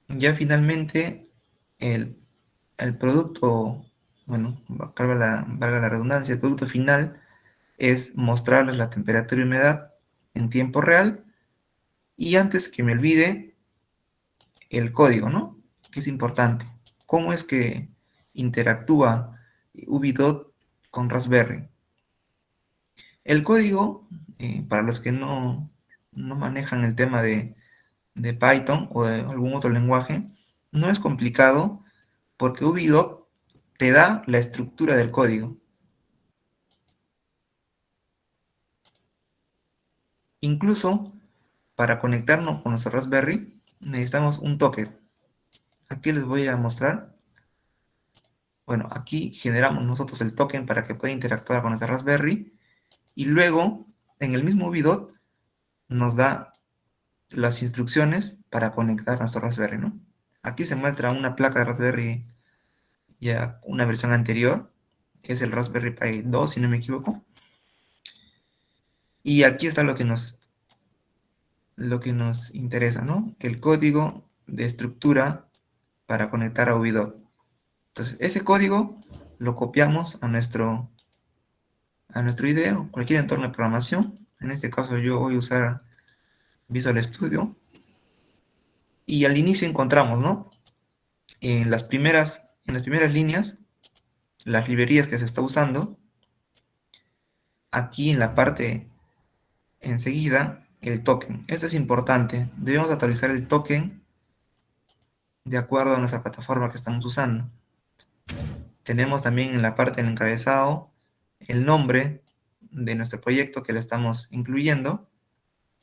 Ya finalmente el, el producto, bueno, valga la redundancia, el producto final es mostrarles la temperatura y humedad en tiempo real y antes que me olvide el código, ¿no? Que es importante. ¿Cómo es que interactúa Ubidot con Raspberry? El código, para los que no manejan el tema de Python o de algún otro lenguaje, no es complicado porque Ubidot te da la estructura del código. Incluso para conectarnos con nuestro Raspberry necesitamos un token. Aquí les voy a mostrar. Bueno, aquí generamos nosotros el token para que pueda interactuar con nuestra Raspberry y luego en el mismo Ubidot nos da las instrucciones para conectar nuestro Raspberry, ¿no? Aquí se muestra una placa de Raspberry ya una versión anterior, que es el Raspberry Pi 2, si no me equivoco. Y aquí está lo que nos interesa, ¿no? El código de estructura para conectar a Ubidot. Entonces, ese código lo copiamos a nuestro IDE o cualquier entorno de programación. En este caso yo voy a usar Visual Studio. Y al inicio encontramos, ¿no? En las primeras líneas, las librerías que se está usando. Aquí en la parte enseguida, el token. Esto es importante. Debemos actualizar el token de acuerdo a nuestra plataforma que estamos usando. Tenemos también en la parte del encabezado el nombre de nuestro proyecto que le estamos incluyendo.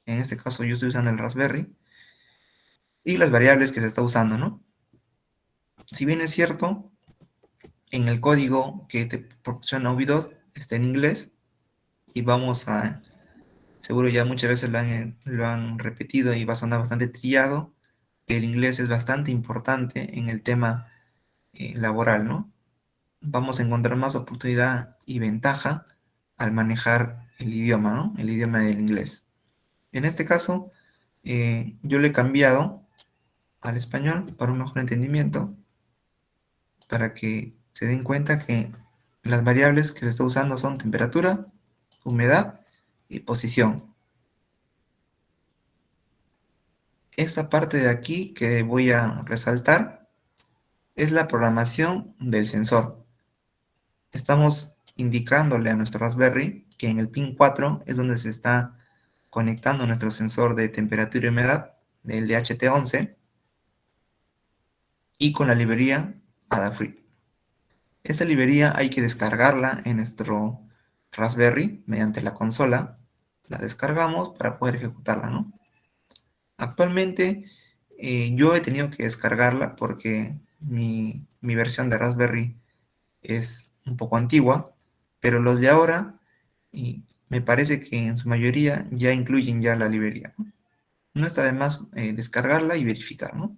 En este caso yo estoy usando el Raspberry. Y las variables que se está usando, ¿no? Si bien es cierto, en el código que te proporciona Ubidot está en inglés y seguro ya muchas veces lo han repetido y va a sonar bastante trillado, que el inglés es bastante importante en el tema laboral, ¿no? Vamos a encontrar más oportunidad y ventaja al manejar el idioma, ¿no? El idioma del inglés. En este caso, yo le he cambiado al español para un mejor entendimiento, para que se den cuenta que las variables que se está usando son temperatura, humedad y posición. Esta parte de aquí que voy a resaltar es la programación del sensor. Estamos indicándole a nuestro Raspberry que en el pin 4 es donde se está conectando nuestro sensor de temperatura y humedad del DHT11 y con la librería Adafruit. Esta librería hay que descargarla en nuestro Raspberry mediante la consola. La descargamos para poder ejecutarla, ¿no? Actualmente yo he tenido que descargarla porque mi versión de Raspberry es un poco antigua, pero los de ahora me parece que en su mayoría ya incluyen ya la librería, ¿no? No está de más descargarla y verificar, ¿no?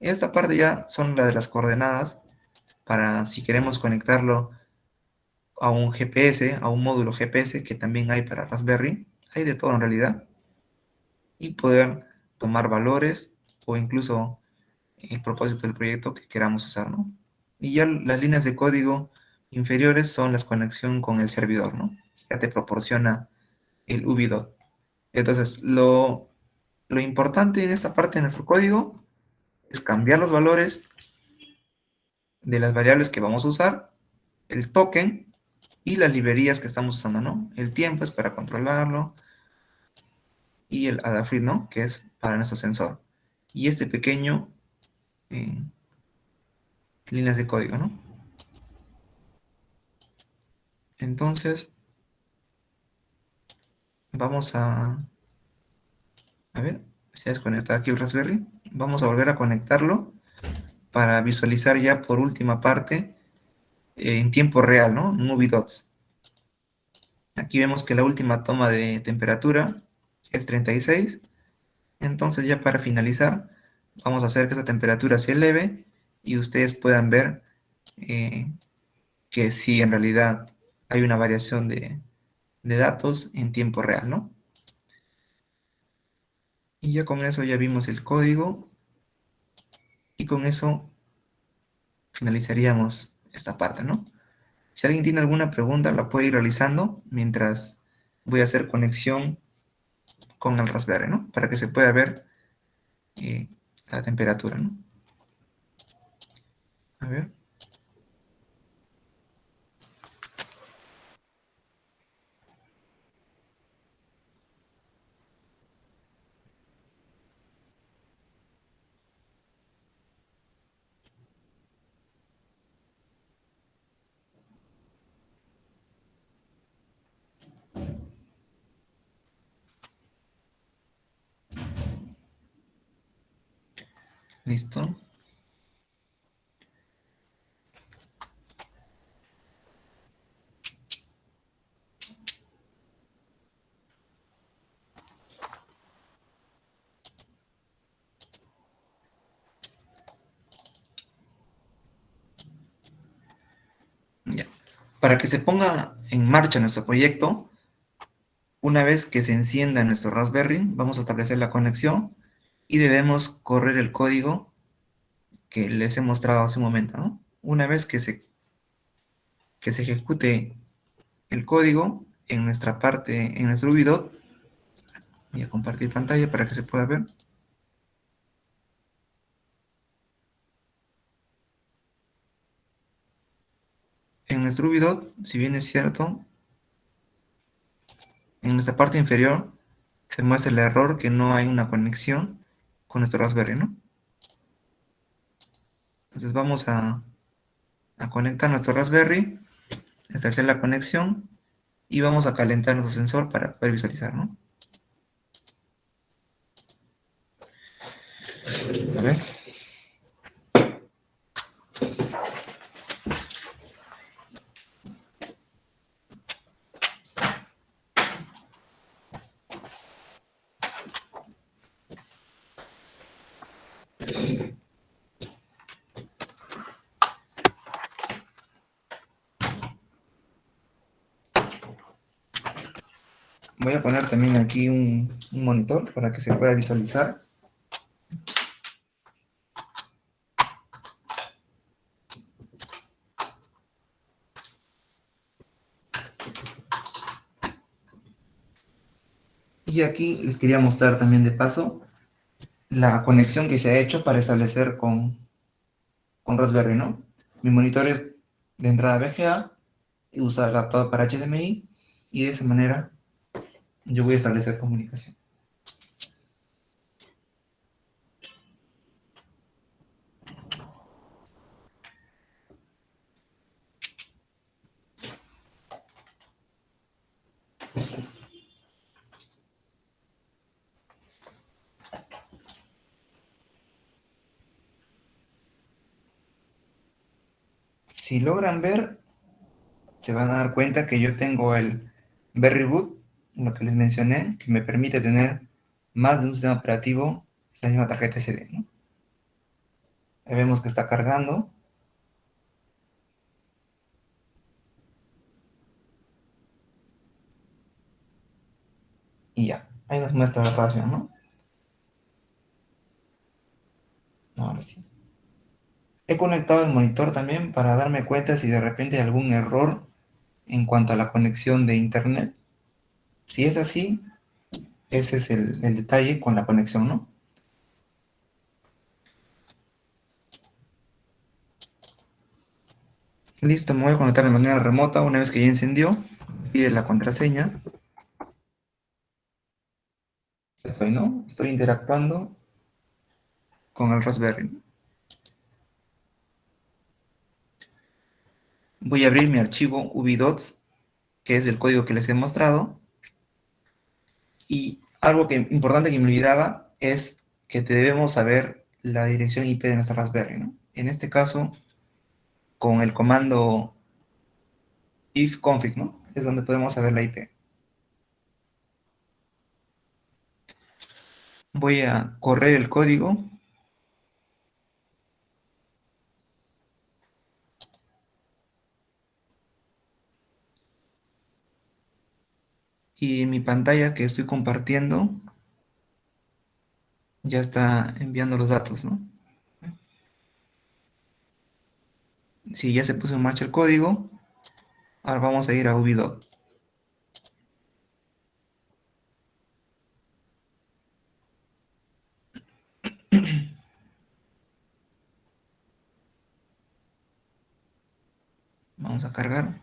Esta parte ya son las de las coordenadas para si queremos conectarlo a un GPS, a un módulo GPS que también hay para Raspberry. Hay de todo en realidad. Y poder tomar valores o incluso el propósito del proyecto que queramos usar, ¿no? Y ya las líneas de código inferiores son la conexión con el servidor, ¿no? Ya te proporciona el UBIDOT. Entonces, lo importante en esta parte de nuestro código es cambiar los valores de las variables que vamos a usar, el token y las librerías que estamos usando, ¿no? El tiempo es para controlarlo y el Adafruit, ¿no? Que es para nuestro sensor. Y este pequeño eh, líneas de código, ¿no? Entonces, vamos a ver, se ha desconectado aquí el Raspberry. Vamos a volver a conectarlo para visualizar ya por última parte en tiempo real, ¿no? Movie Dots. Aquí vemos que la última toma de temperatura es 36. Entonces ya para finalizar, vamos a hacer que esta temperatura se eleve y ustedes puedan ver eh, que sí, en realidad hay una variación de datos en tiempo real, ¿no? Y ya con eso ya vimos el código y con eso finalizaríamos esta parte, ¿no? Si alguien tiene alguna pregunta, la puede ir realizando mientras voy a hacer conexión con el Raspberry, ¿no? Para que se pueda ver eh, la temperatura, ¿no? A ver, listo. Ya. Para que se ponga en marcha nuestro proyecto, una vez que se encienda nuestro Raspberry, vamos a establecer la conexión y debemos correr el código que les he mostrado hace un momento, ¿no? Una vez que se ejecute el código en nuestra parte, en nuestro video, voy a compartir pantalla para que se pueda ver. En nuestro video, si bien es cierto, en nuestra parte inferior se muestra el error que no hay una conexión con nuestro Raspberry, ¿no? Entonces vamos a conectar nuestro Raspberry, establecer la conexión y vamos a calentar nuestro sensor para poder visualizar, ¿no? A ver. Voy a poner también aquí un monitor para que se pueda visualizar. Y aquí les quería mostrar también de paso la conexión que se ha hecho para establecer con Raspberry, ¿no? Mi monitor es de entrada VGA y usa el adaptador para HDMI y de esa manera yo voy a establecer comunicación. Si logran ver, se van a dar cuenta que yo tengo el Berry Boot, lo que les mencioné, que me permite tener más de un sistema operativo en la misma tarjeta SD, ¿no? Ahí vemos que está cargando. Y ya, ahí nos muestra la Raspberry, ¿no? Ahora sí. He conectado el monitor también para darme cuenta si de repente hay algún error en cuanto a la conexión de internet. Si es así, ese es el detalle con la conexión, ¿no? Listo, me voy a conectar de manera remota una vez que ya encendió. Pide la contraseña. Ya estoy, ¿no? Estoy interactuando con el Raspberry. Voy a abrir mi archivo ubidots, que es el código que les he mostrado. Y algo importante que me olvidaba es que debemos saber la dirección IP de nuestra Raspberry, ¿no? En este caso, con el comando ifconfig, ¿no? Es donde podemos saber la IP. Voy a correr el código. Y en mi pantalla que estoy compartiendo ya está enviando los datos, ¿no? Si ya se puso en marcha el código, ahora vamos a ir a Uvidot. Vamos a cargar.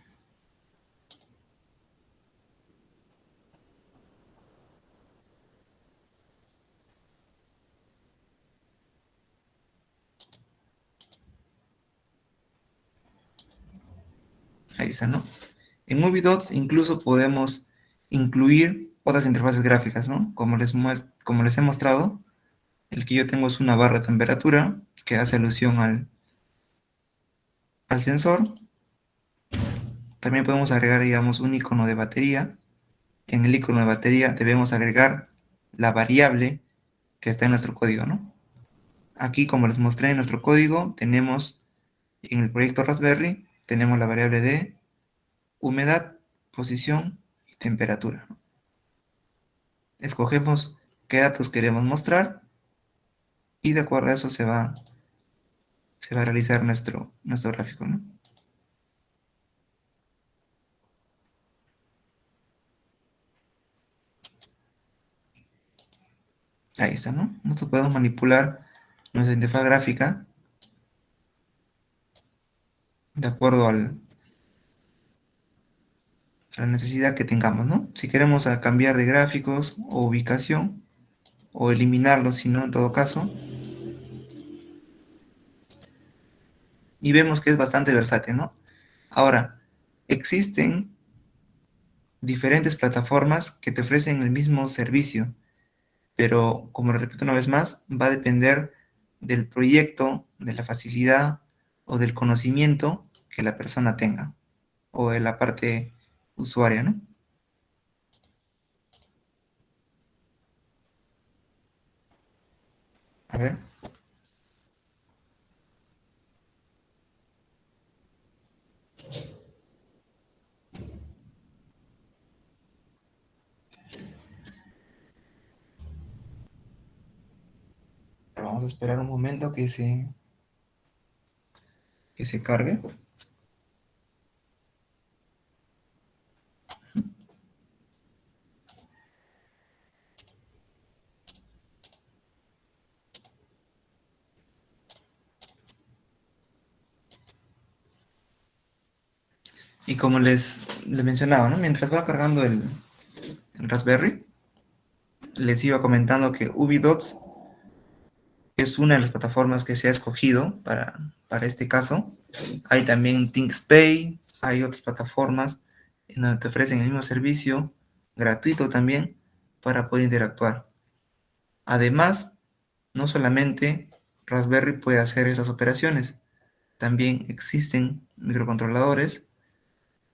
Ahí está, ¿no? En Ubidots incluso podemos incluir otras interfaces gráficas, ¿no? Como les he mostrado, el que yo tengo es una barra de temperatura que hace alusión al sensor. También podemos agregar, digamos, un icono de batería. En el icono de batería debemos agregar la variable que está en nuestro código, ¿no? Aquí, como les mostré en nuestro código, tenemos en el proyecto Raspberry, tenemos la variable de humedad, posición y temperatura. Escogemos qué datos queremos mostrar y de acuerdo a eso se va a realizar nuestro gráfico, ¿no? Ahí está, ¿no? Nosotros podemos manipular nuestra interfaz gráfica de acuerdo a la necesidad que tengamos, ¿no? Si queremos cambiar de gráficos o ubicación o eliminarlos, si no, en todo caso. Y vemos que es bastante versátil, ¿no? Ahora, existen diferentes plataformas que te ofrecen el mismo servicio, pero como lo repito una vez más, va a depender del proyecto, de la facilidad o del conocimiento que la persona tenga, o de la parte usuaria, ¿no? A ver, vamos a esperar un momento que se cargue. Y como les mencionaba, ¿no? Mientras va cargando el Raspberry, les iba comentando que Ubidots es una de las plataformas que se ha escogido para este caso. Hay también ThinkSpace, hay otras plataformas en donde te ofrecen el mismo servicio, gratuito también, para poder interactuar. Además, no solamente Raspberry puede hacer esas operaciones, también existen microcontroladores,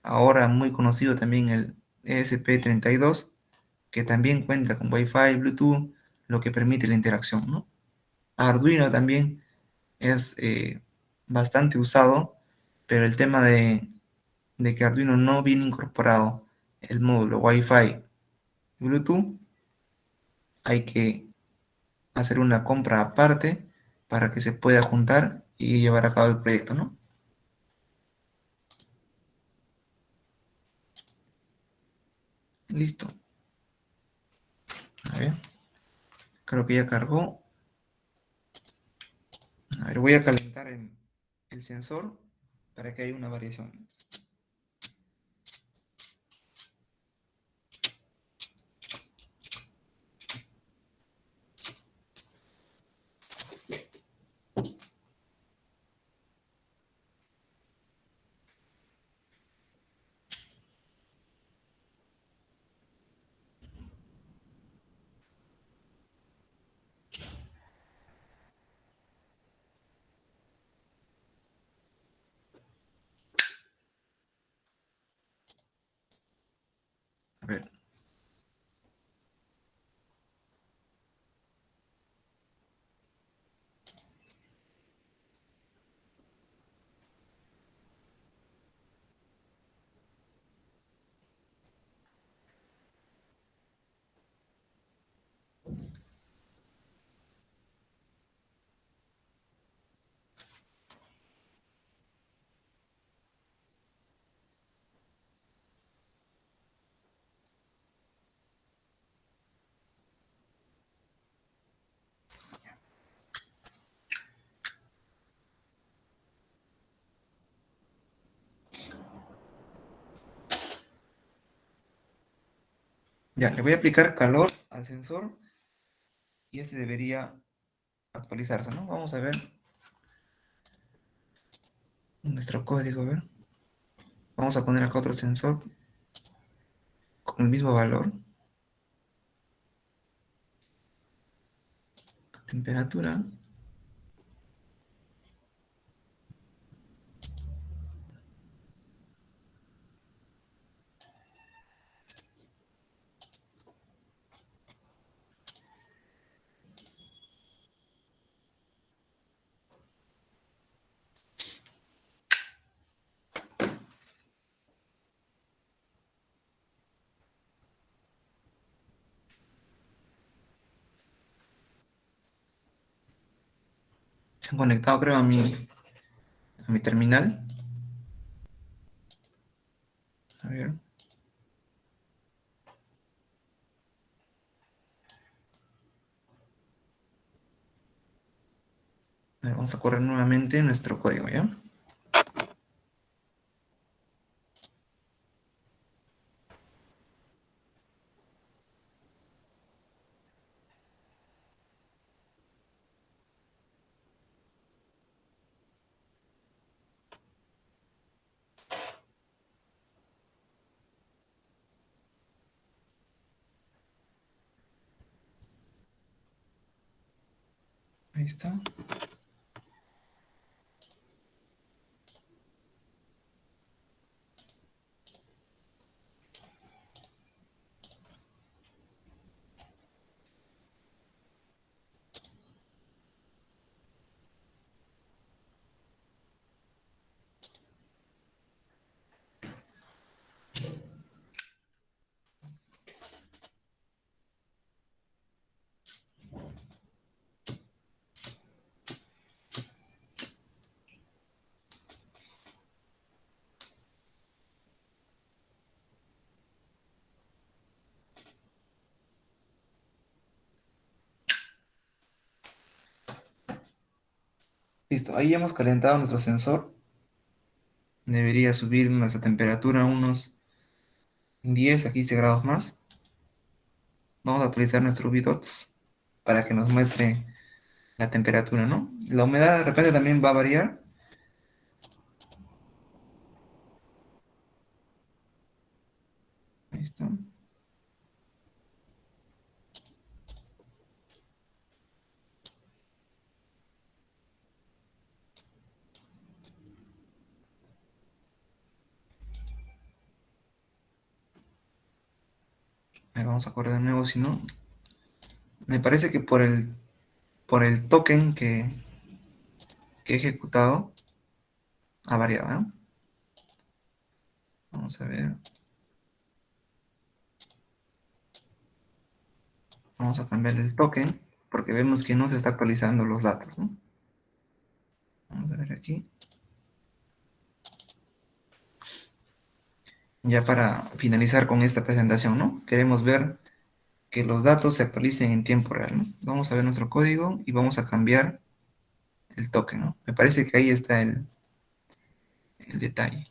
ahora muy conocido también el ESP32, que también cuenta con Wi-Fi, Bluetooth, lo que permite la interacción, ¿no? Arduino también es bastante usado, pero el tema de que Arduino no viene incorporado el módulo Wi-Fi y Bluetooth, hay que hacer una compra aparte para que se pueda juntar y llevar a cabo el proyecto, ¿no? Listo. A ver, creo que ya cargó. A ver, voy a calentar el sensor para que haya una variación. A ver. Ya, le voy a aplicar calor al sensor y este debería actualizarse, ¿no? Vamos a ver nuestro código, a ver. Vamos a poner acá otro sensor con el mismo valor. Temperatura. Se han conectado, creo, a mi terminal. A ver. A ver, vamos a correr nuevamente nuestro código, ¿ya? Ahí está. Listo, ahí hemos calentado nuestro sensor. Debería subir nuestra temperatura a unos 10 a 15 grados más. Vamos a utilizar nuestro VDOTS para que nos muestre la temperatura, ¿no? La humedad de repente también va a variar. Listo. Ahí vamos a correr de nuevo, si no. Me parece que por el token que he ejecutado ha variado, ¿no? Vamos a ver. Vamos a cambiar el token porque vemos que no se está actualizando los datos, ¿no? Vamos a ver. aquí. Ya para finalizar con esta presentación, ¿no? Queremos ver que los datos se actualicen en tiempo real, ¿no? Vamos a ver nuestro código y vamos a cambiar el token, ¿no? Me parece que ahí está el detalle.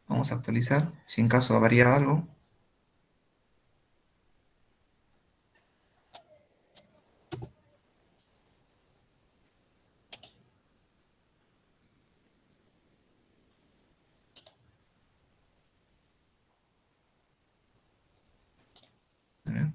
Vamos a actualizar, si en caso varía algo. A ver.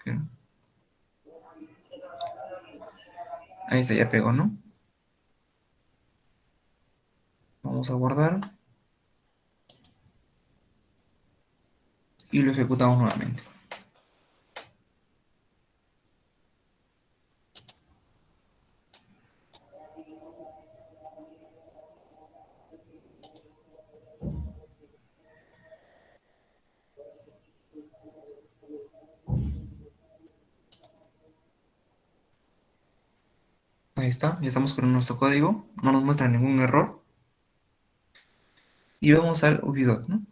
Ok. Ahí está, ya pegó, ¿no? Vamos a guardar y lo ejecutamos nuevamente. Ahí está, ya estamos con nuestro código, no nos muestra ningún error. Y vamos al Ubidot, ¿no?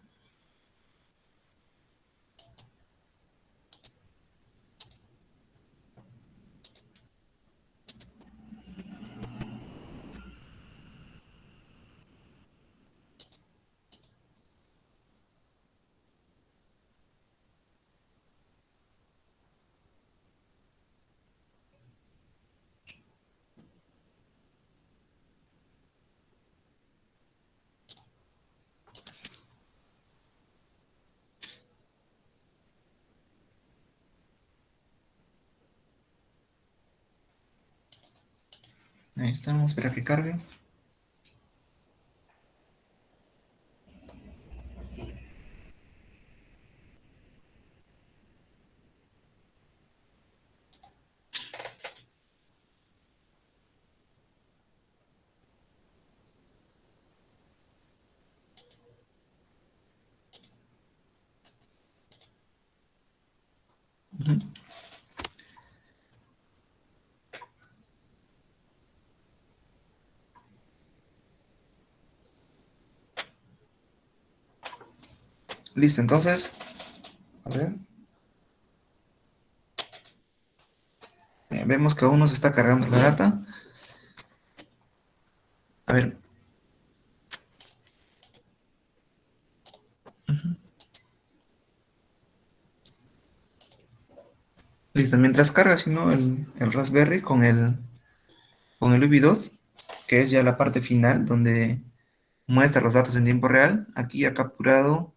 Ahí está, vamos a esperar a que cargue. Ujú. Listo, entonces, a ver. Vemos que aún no se está cargando la data. A ver. Ujú. Listo, mientras carga, si no, el Raspberry con el Ubidot, que es ya la parte final donde muestra los datos en tiempo real. Aquí ha capturado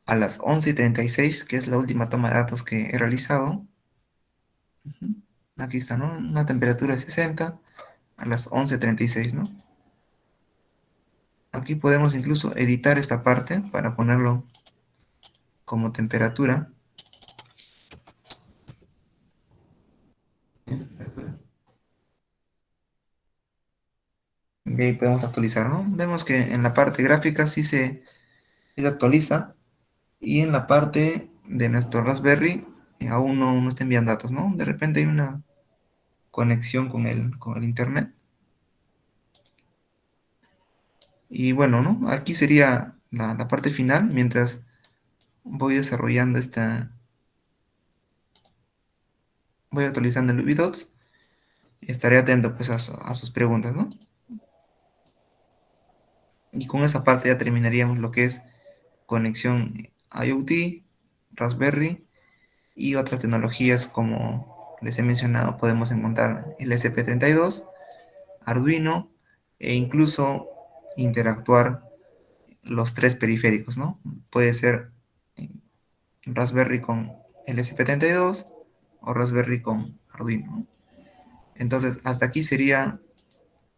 a las 11:36, que es la última toma de datos que he realizado. Ujú. Aquí está, ¿no? Una temperatura de 60 a las 11:36, ¿no? Aquí podemos incluso editar esta parte para ponerlo como temperatura. Y ahí podemos actualizar, ¿no? Vemos que en la parte gráfica sí se actualiza y en la parte de nuestro Raspberry aún no está enviando datos, ¿no? De repente hay una conexión con el internet. Y bueno, ¿no? Aquí sería la parte final mientras voy desarrollando voy actualizando el Ubidots y estaré atento pues a sus preguntas, ¿no? Y con esa parte ya terminaríamos lo que es conexión IoT, Raspberry y otras tecnologías como les he mencionado. Podemos encontrar el SP32, Arduino e incluso interactuar los tres periféricos, ¿no? Puede ser Raspberry con el SP32 o Raspberry con Arduino, ¿no? Entonces, hasta aquí sería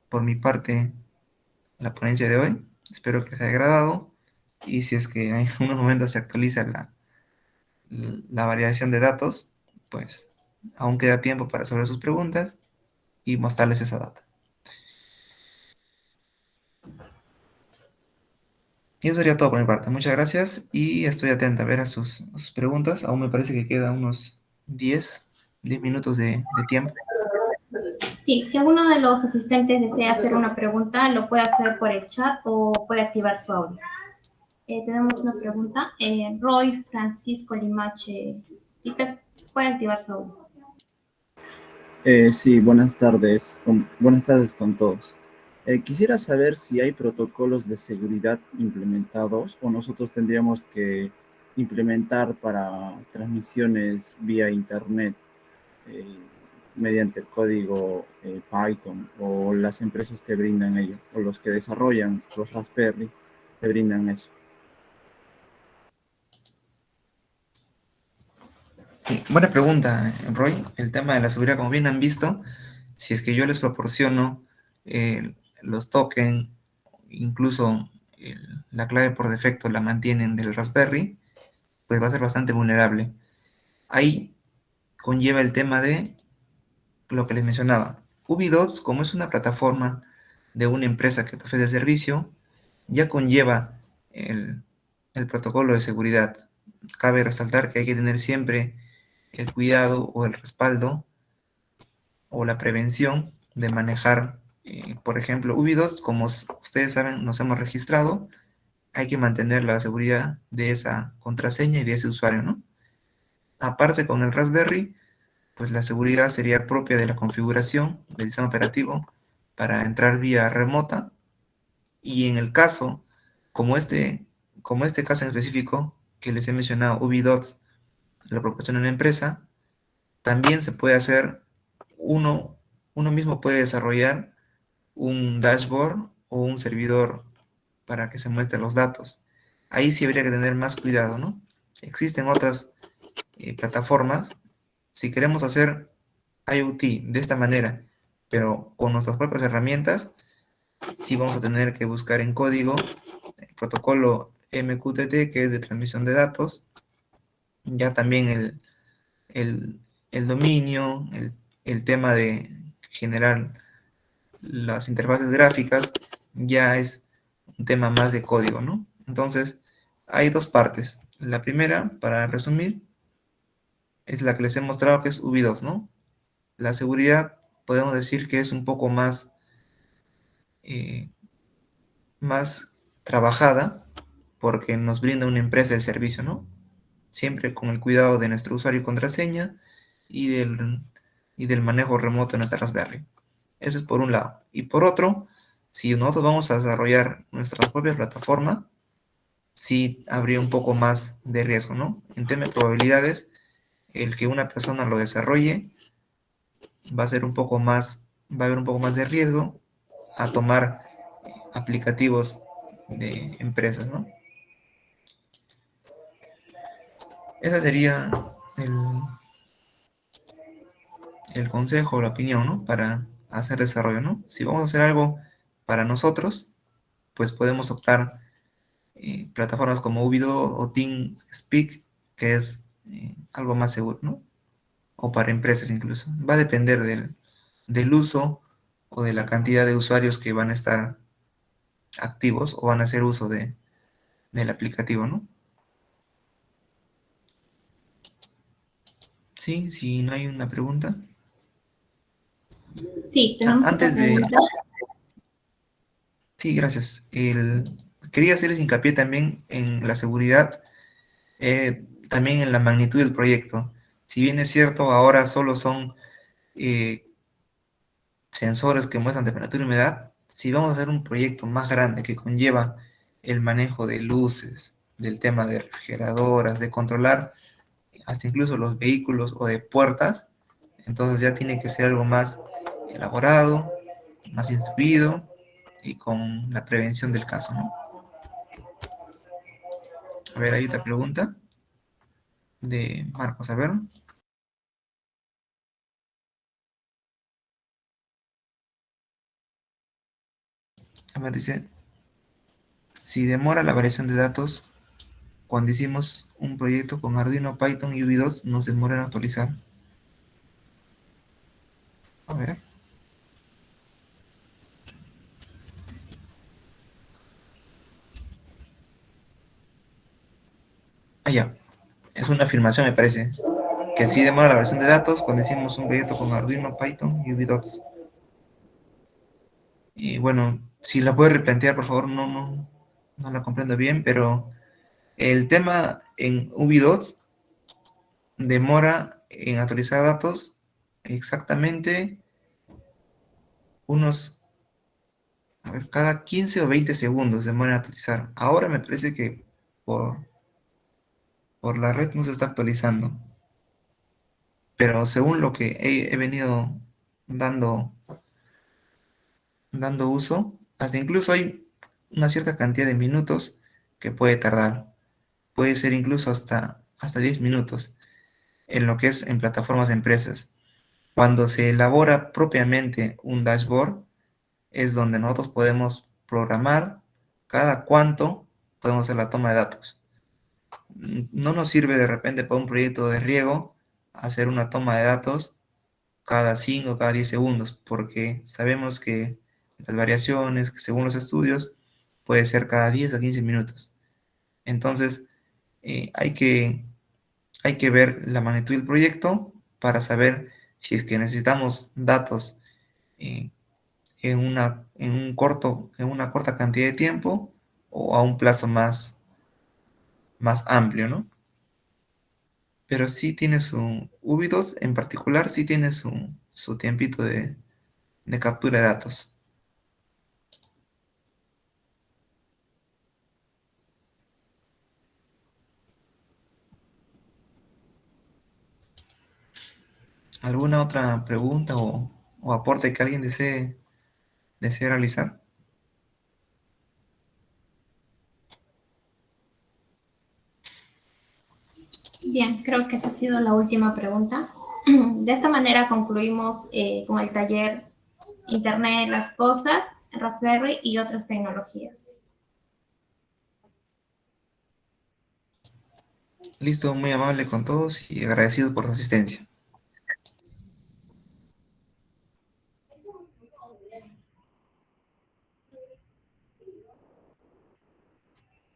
por mi parte la ponencia de hoy. Espero que os haya agradado y si es que en unos momentos se actualiza la variación de datos, pues aún queda tiempo para resolver sus preguntas y mostrarles esa data. Y eso sería todo por mi parte. Muchas gracias y estoy atenta a ver a sus preguntas. Aún me parece que quedan unos 10 minutos de tiempo. Sí, si alguno de los asistentes desea hacer una pregunta, lo puede hacer por el chat o puede activar su audio. Tenemos una pregunta. Roy Francisco Limache, puede activar su audio. Sí, buenas tardes. Buenas tardes con todos. Quisiera saber si hay protocolos de seguridad implementados o nosotros tendríamos que implementar para transmisiones vía Internet eh, mediante el código Python o las empresas te brindan ello o los que desarrollan los Raspberry te brindan eso. Sí, buena pregunta, Roy. El tema de la seguridad, como bien han visto, si es que yo les proporciono los tokens, incluso la clave por defecto la mantienen del Raspberry, pues va a ser bastante vulnerable. Ahí conlleva el tema de lo que les mencionaba. Ubidots, como es una plataforma de una empresa que te ofrece el servicio, ya conlleva el protocolo de seguridad. Cabe resaltar que hay que tener siempre el cuidado o el respaldo o la prevención de manejar, por ejemplo, Ubidots, como ustedes saben, nos hemos registrado, hay que mantener la seguridad de esa contraseña y de ese usuario, ¿no? Aparte con el Raspberry, pues la seguridad sería propia de la configuración del sistema operativo para entrar vía remota y en el caso, como este, como este caso en específico que les he mencionado, Ubidots, la proporciona una empresa, también se puede hacer, uno mismo puede desarrollar un dashboard o un servidor para que se muestren los datos. Ahí sí habría que tener más cuidado, ¿no? Existen otras plataformas. Si queremos hacer IoT de esta manera, pero con nuestras propias herramientas, sí vamos a tener que buscar en código el protocolo MQTT, que es de transmisión de datos, ya también el, el dominio, el tema de generar las interfaces gráficas, ya es un tema más de código, ¿no? Entonces, hay dos partes. La primera, para resumir, es la que les he mostrado que es UBI2, ¿no? La seguridad, podemos decir que es un poco eh, más trabajada porque nos brinda una empresa el servicio, ¿no? Siempre con el cuidado de nuestro usuario y contraseña y del manejo remoto de nuestra Raspberry. Eso es por un lado. Y por otro, si nosotros vamos a desarrollar nuestra propia plataforma, sí habría un poco más de riesgo, ¿no? En tema de probabilidades, el que una persona lo desarrolle va a ser un poco más, va a haber un poco más de riesgo a tomar aplicativos de empresas, ¿no? Ese sería el, el consejo, la opinión, ¿no? Para hacer desarrollo, ¿no? Si vamos a hacer algo para nosotros, pues podemos optar plataformas como Ubido o TeamSpeak, que es algo más seguro, ¿no? O para empresas incluso. Va a depender del uso o de la cantidad de usuarios que van a estar activos o van a hacer uso del aplicativo, ¿no? Sí, si no hay una pregunta. Sí, tenemos otra Antes de... pregunta. Sí, gracias. Quería hacerles hincapié también en la seguridad, también en la magnitud del proyecto. Si bien es cierto, ahora solo son eh, sensores que muestran temperatura y humedad, si vamos a hacer un proyecto más grande que conlleva el manejo de luces, del tema de refrigeradoras, de controlar hasta incluso los vehículos o de puertas, entonces ya tiene que ser algo más elaborado, más instruido y con la prevención del caso, ¿no? A ver, hay otra pregunta de Marcos, a ver. A ver, dice, si demora la variación de datos, cuando hicimos un proyecto con Arduino, Python y UV2, nos demora en actualizar. A ver. Ah, ya. Es una afirmación, me parece. Que sí demora la versión de datos cuando hicimos un proyecto con Arduino, Python y UV2. Y bueno, si la puedes replantear, por favor, no la comprendo bien, pero el tema en UV2 demora en actualizar datos exactamente unos, a ver, cada 15 o 20 segundos demora en actualizar. Ahora me parece que por la red no se está actualizando, pero según lo que he venido dando, dando uso, hasta incluso hay una cierta cantidad de minutos que puede tardar. Puede ser incluso hasta 10 minutos en lo que es en plataformas de empresas. Cuando se elabora propiamente un dashboard, es donde nosotros podemos programar cada cuánto podemos hacer la toma de datos. No nos sirve de repente para un proyecto de riego hacer una toma de datos cada 5 o cada 10 segundos, porque sabemos que las variaciones, según los estudios, puede ser cada 10 a 15 minutos. Entonces, hay que ver la magnitud del proyecto para saber si es que necesitamos datos eh, en una corta cantidad de tiempo o a un plazo más amplio, ¿no? Pero sí tiene su, UV2 en particular, sí tiene su tiempito de captura de datos. ¿Alguna otra pregunta o aporte que alguien desee realizar? Bien, creo que esa ha sido la última pregunta. De esta manera concluimos con el taller Internet de las Cosas, Raspberry y otras tecnologías. Listo, muy amable con todos y agradecido por su asistencia.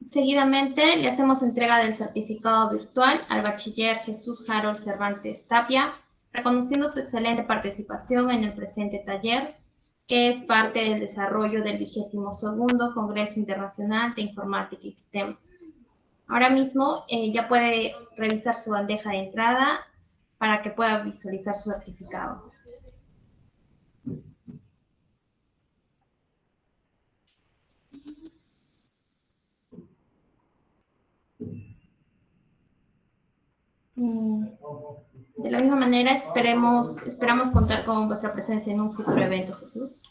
Seguidamente le hacemos entrega del certificado virtual al bachiller Jesús Harold Cervantes Tapia, reconociendo su excelente participación en el presente taller, que es parte del desarrollo del 22º Congreso Internacional de Informática y Sistemas. Ahora mismo ya puede revisar su bandeja de entrada para que pueda visualizar su certificado. De la misma manera, esperamos contar con vuestra presencia en un futuro evento, Jesús.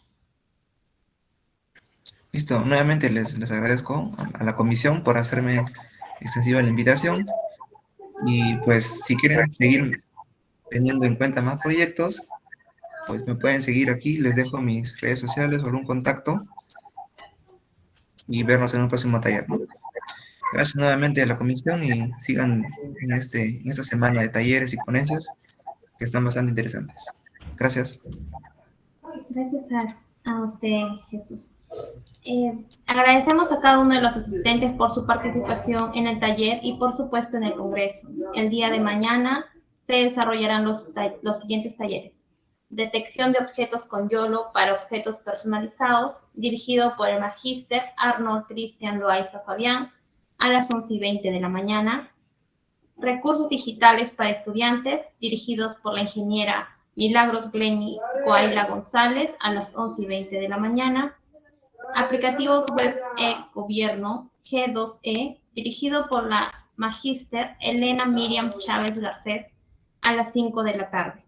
Listo, nuevamente les agradezco a la comisión por hacerme extensiva la invitación y pues si quieren seguir teniendo en cuenta más proyectos, pues me pueden seguir aquí, les dejo mis redes sociales o algún contacto y vernos en un próximo taller, ¿no? Gracias nuevamente a la comisión y sigan en esta semana de talleres y ponencias que están bastante interesantes. Gracias. Gracias a usted, Jesús. Agradecemos a cada uno de los asistentes por su participación en el taller y por supuesto en el Congreso. El día de mañana se desarrollarán los siguientes talleres. Detección de objetos con YOLO para objetos personalizados, dirigido por el magíster Arnold Cristian Loaiza Fabián, a las 11:20 de la mañana. Recursos digitales para estudiantes, dirigidos por la ingeniera Milagros Glenny Coaila González, a las 11:20 de la mañana. Aplicativos web e-gobierno G2E, dirigido por la magíster Elena Miriam Chávez Garcés, a las 5 de la tarde.